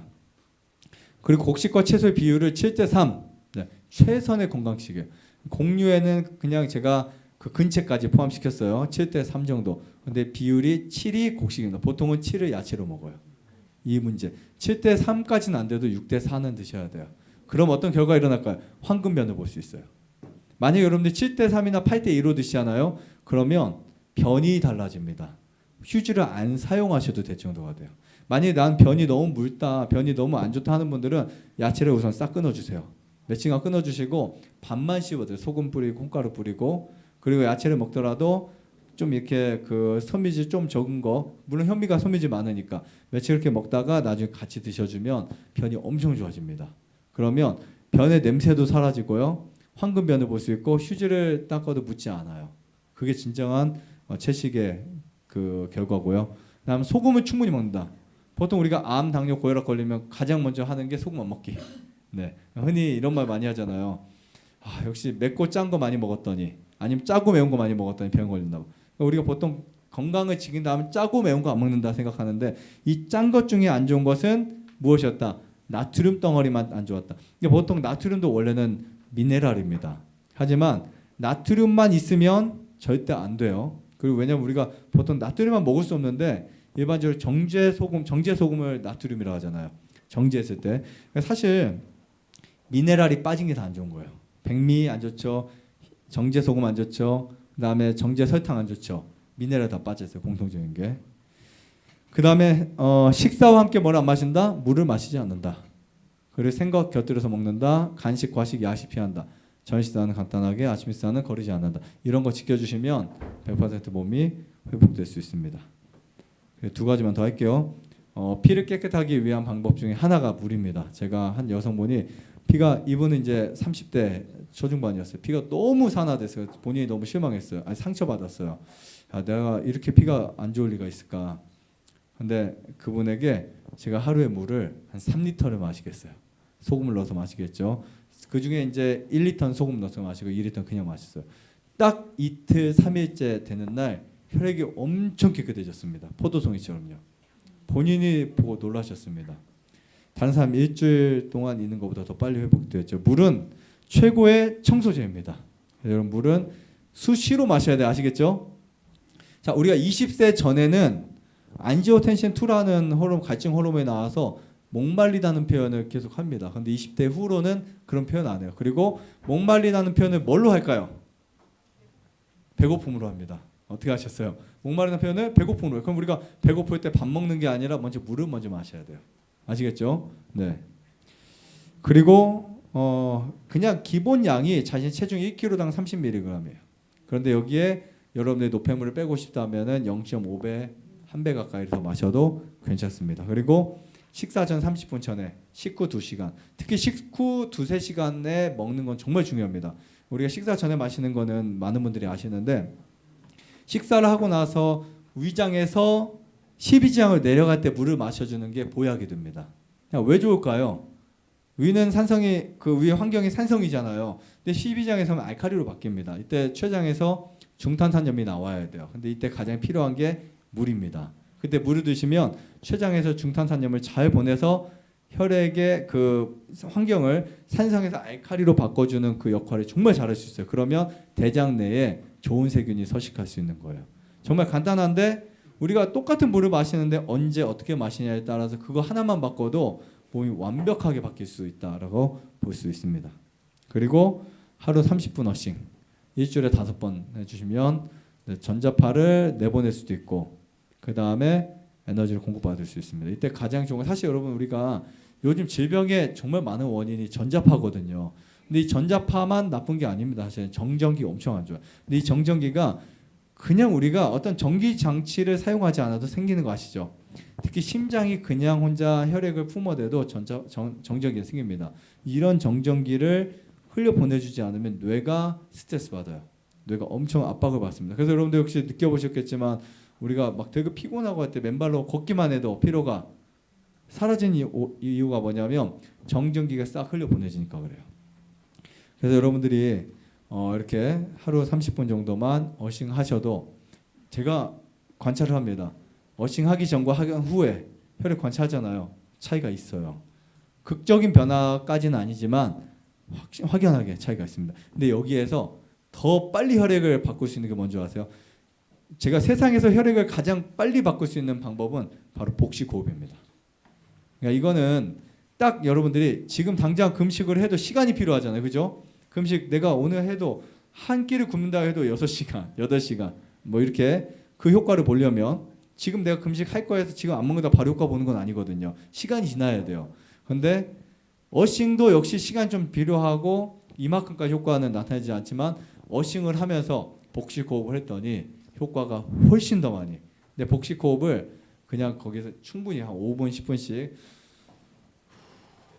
그리고 곡식과 채소의 비율을 7대3. 네, 최선의 건강식이에요. 곡류에는 그냥 제가 그 근채까지 포함시켰어요. 7대3 정도. 근데 비율이 7이 곡식입니다. 보통은 7을 야채로 먹어요. 이 문제. 7대3까지는 안 돼도 6대4는 드셔야 돼요. 그럼 어떤 결과가 일어날까요? 황금변을 볼 수 있어요. 만약에 여러분들이 7대3이나 8대2로 드시잖아요. 그러면 변이 달라집니다. 휴지를 안 사용하셔도 될 정도가 돼요. 만약에 난 변이 너무 묽다, 변이 너무 안 좋다 하는 분들은 야채를 우선 싹 끊어주세요. 멸치가 끊어주시고 반만 씹어줘요. 소금 뿌리고 콩가루 뿌리고 그리고 야채를 먹더라도 좀 이렇게 그 섬유질 좀 적은 거 물론 현미가 섬유질 많으니까 며칠 이렇게 먹다가 나중에 같이 드셔주면 변이 엄청 좋아집니다. 그러면 변의 냄새도 사라지고요. 황금변을 볼 수 있고 휴지를 닦아도 묻지 않아요. 그게 진정한 채식의 그 결과고요. 그다음 소금을 충분히 먹는다. 보통 우리가 암, 당뇨, 고혈압 걸리면 가장 먼저 하는 게 소금 안 먹기. 네, 흔히 이런 말 많이 하잖아요. 역시 맵고 짠 거 많이 먹었더니 아니면 짜고 매운 거 많이 먹었더니 병 걸린다고. 그러니까 우리가 보통 건강을 지킨 다음에 짜고 매운 거 안 먹는다 생각하는데 이 짠 것 중에 안 좋은 것은 무엇이었다? 나트륨 덩어리만 안 좋았다. 그러니까 보통 나트륨도 원래는 미네랄입니다. 하지만 나트륨만 있으면 절대 안 돼요. 그리고 왜냐면 우리가 보통 나트륨만 먹을 수 없는데 일반적으로 정제 소금을 나트륨이라고 하잖아요. 정제했을 때. 그러니까 사실 미네랄이 빠진 게 다 안 좋은 거예요. 백미 안 좋죠. 정제 소금 안 좋죠. 그다음에 정제 설탕 안 좋죠. 미네랄 다 빠졌어요. 공통적인 게. 그다음에 식사와 함께 뭘 안 마신다? 물을 마시지 않는다. 그리고 생각 곁들여서 먹는다. 간식, 과식, 야식 피한다. 저녁 식사는 간단하게, 아침 식사는 거르지 않는다. 이런 거 지켜주시면 100% 몸이 회복될 수 있습니다. 두 가지만 더 할게요. 피를 깨끗하게 위한 방법 중에 하나가 물입니다. 제가 한 여성분이 이분은 이제 30대 초중반이었어요. 피가 너무 산화됐어요. 본인이 너무 실망했어요. 상처받았어요. 야, 내가 이렇게 피가 안 좋을 리가 있을까? 근데 그분에게 제가 하루에 물을 한 3리터를 마시겠어요. 소금을 넣어서 마시겠죠. 그 중에 이제 1리터는 소금 넣어서 마시고 2리터는 그냥 마셨어요. 딱 이틀 3일째 되는 날 혈액이 엄청 깨끗해졌습니다. 포도송이처럼요. 본인이 보고 놀라셨습니다. 다른 사람 일주일 동안 있는 것보다 더 빨리 회복되었죠. 물은 최고의 청소제입니다. 여러분 물은 수시로 마셔야 돼. 아시겠죠? 자, 우리가 20세 전에는 안지오텐신 2라는 호르몬, 갈증 호르몬이 나와서 목말리다는 표현을 계속 합니다. 근데 20대 후로는 그런 표현 안 해요. 그리고 목말리다는 표현을 뭘로 할까요? 배고픔으로 합니다. 어떻게 하셨어요? 목마르다는 표현을 배고픔으로 해요. 그럼 우리가 배고플 때 밥 먹는 게 아니라 먼저 물을 먼저 마셔야 돼요. 아시겠죠? 네. 그리고 그냥 기본 양이 자신 체중 1kg당 30mg이에요. 그런데 여기에 여러분의 노폐물을 빼고 싶다면은 0.5배, 1배 가까이 더 마셔도 괜찮습니다. 그리고 식사 전 30분 전에 식후 2시간, 특히 식후 2~3시간에 먹는 건 정말 중요합니다. 우리가 식사 전에 마시는 거는 많은 분들이 아시는데 식사를 하고 나서 위장에서 십이지장을 내려갈 때 물을 마셔주는 게 보약이 됩니다. 왜 좋을까요? 위는 산성이 그 위의 환경이 산성이잖아요. 근데 십이장에서는 알칼리로 바뀝니다. 이때 췌장에서 중탄산염이 나와야 돼요. 근데 이때 가장 필요한 게 물입니다. 그때 물을 드시면 췌장에서 중탄산염을 잘 보내서 혈액의 그 환경을 산성에서 알칼리로 바꿔주는 그 역할을 정말 잘할 수 있어요. 그러면 대장 내에 좋은 세균이 서식할 수 있는 거예요. 정말 간단한데 우리가 똑같은 물을 마시는데 언제 어떻게 마시냐에 따라서 그거 하나만 바꿔도 몸이 완벽하게 바뀔 수 있다라고 볼 수 있습니다. 그리고 하루 30분 어싱 일주일에 5번 해주시면 전자파를 내보낼 수도 있고 그 다음에 에너지를 공급받을 수 있습니다. 이때 가장 좋은 건 사실 여러분 우리가 요즘 질병의 정말 많은 원인이 전자파거든요. 근데 이 전자파만 나쁜 게 아닙니다. 사실 정전기가 엄청 안 좋아요. 근데 이 정전기가 그냥 우리가 어떤 전기 장치를 사용하지 않아도 생기는 거 아시죠? 특히 심장이 그냥 혼자 혈액을 품어대도 정전기가 생깁니다. 이런 정전기를 흘려보내주지 않으면 뇌가 스트레스 받아요. 뇌가 엄청 압박을 받습니다. 그래서 여러분들 혹시 느껴보셨겠지만 우리가 막 되게 피곤하고 할 때 맨발로 걷기만 해도 피로가 사라진 이유가 뭐냐면 정전기가 싹 흘려보내지니까 그래요. 그래서 여러분들이 이렇게 하루 30분 정도만 어싱 하셔도 제가 관찰을 합니다. 어싱 하기 전과 하기 후에 혈액 관찰하잖아요. 차이가 있어요. 극적인 변화까지는 아니지만 확연하게 차이가 있습니다. 근데 여기에서 더 빨리 혈액을 바꿀 수 있는 게 뭔지 아세요? 제가 세상에서 혈액을 가장 빨리 바꿀 수 있는 방법은 바로 복식호흡입니다. 그러니까 이거는 딱 여러분들이 지금 당장 금식을 해도 시간이 필요하잖아요. 그죠? 금식 내가 오늘 해도 한 끼를 굶는다 해도 6시간, 8시간 뭐 이렇게 그 효과를 보려면 지금 내가 금식할 거에서 지금 안 먹는다 바로 효과 보는 건 아니거든요. 시간이 지나야 돼요. 근데 어싱도 역시 시간 좀 필요하고 이만큼까지 효과는 나타나지 않지만 어싱을 하면서 복식호흡을 했더니 효과가 훨씬 더 많이. 근데 복식호흡을 그냥 거기서 충분히 한 5분, 10분씩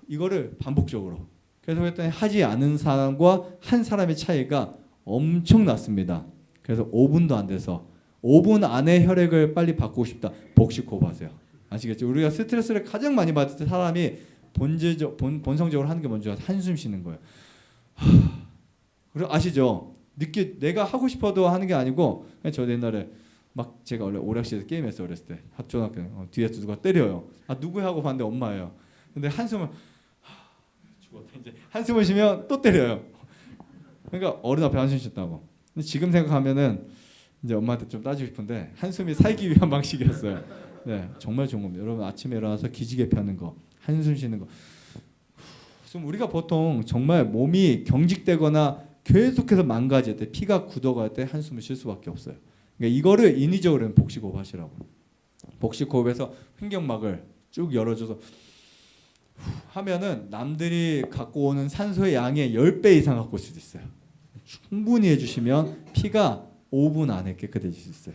이거를 반복적으로 그래서 했더니 하지 않은 사람과 한 사람의 차이가 엄청 났습니다. 그래서 5분도 안 돼서 5분 안에 혈액을 빨리 바꾸고 싶다. 복식호흡 하세요. 아시겠죠? 우리가 스트레스를 가장 많이 받을 때 사람이 본성적으로 하는 게 뭔지 알아요? 한숨 쉬는 거예요. 그리고 아시죠? 내가 하고 싶어도 하는 게 아니고 저 옛날에 막 제가 원래 오락실에서 게임했어요. 어렸을 때 초등학교 뒤에서 누가 때려요. 아 누구야 하고 봤는데 엄마예요. 근데 한숨을 죽었다 이제 한숨을 쉬면 또 때려요. 그러니까 어른 앞에 한숨 쉬었다고. 근데 지금 생각하면은 이제 엄마한테 좀 따지고 싶은데 한숨이 살기 위한 방식이었어요. 네, 정말 좋은 겁니다. 여러분 아침에 일어나서 기지개 펴는 거, 한숨 쉬는 거. 그럼 우리가 보통 정말 몸이 경직되거나 계속해서 망가질 때, 피가 굳어갈 때 한숨을 쉴 수밖에 없어요. 그러니까 이거를 인위적으로 복식호흡 하시라고. 복식호흡에서 횡격막을 쭉 열어줘서 하면은 남들이 갖고 오는 산소의 양의 10배 이상 갖고 올 수도 있어요. 충분히 해주시면 피가 5분 안에 깨끗해질 수 있어요.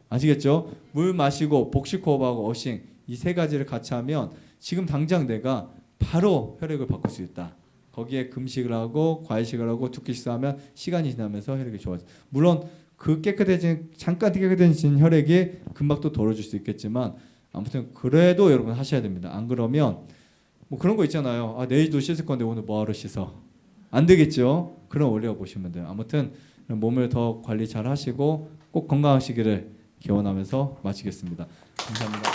아시겠죠? 물 마시고 복식호흡하고 어싱 이 세 가지를 같이 하면 지금 당장 내가 바로 혈액을 바꿀 수 있다. 거기에 금식을 하고 과일식을 하고 두 끼 식사하면 시간이 지나면서 혈액이 좋아져요. 물론 그 잠깐 깨끗해진 혈액이 금방 또 더러워질 수 있겠지만 아무튼 그래도 여러분 하셔야 됩니다. 안 그러면 뭐 그런 거 있잖아요. 아, 내일도 씻을 건데 오늘 뭐하러 씻어? 안 되겠죠? 그런 원리가 보시면 돼요. 아무튼 몸을 더 관리 잘 하시고 꼭 건강하시기를 기원하면서 마치겠습니다. 감사합니다.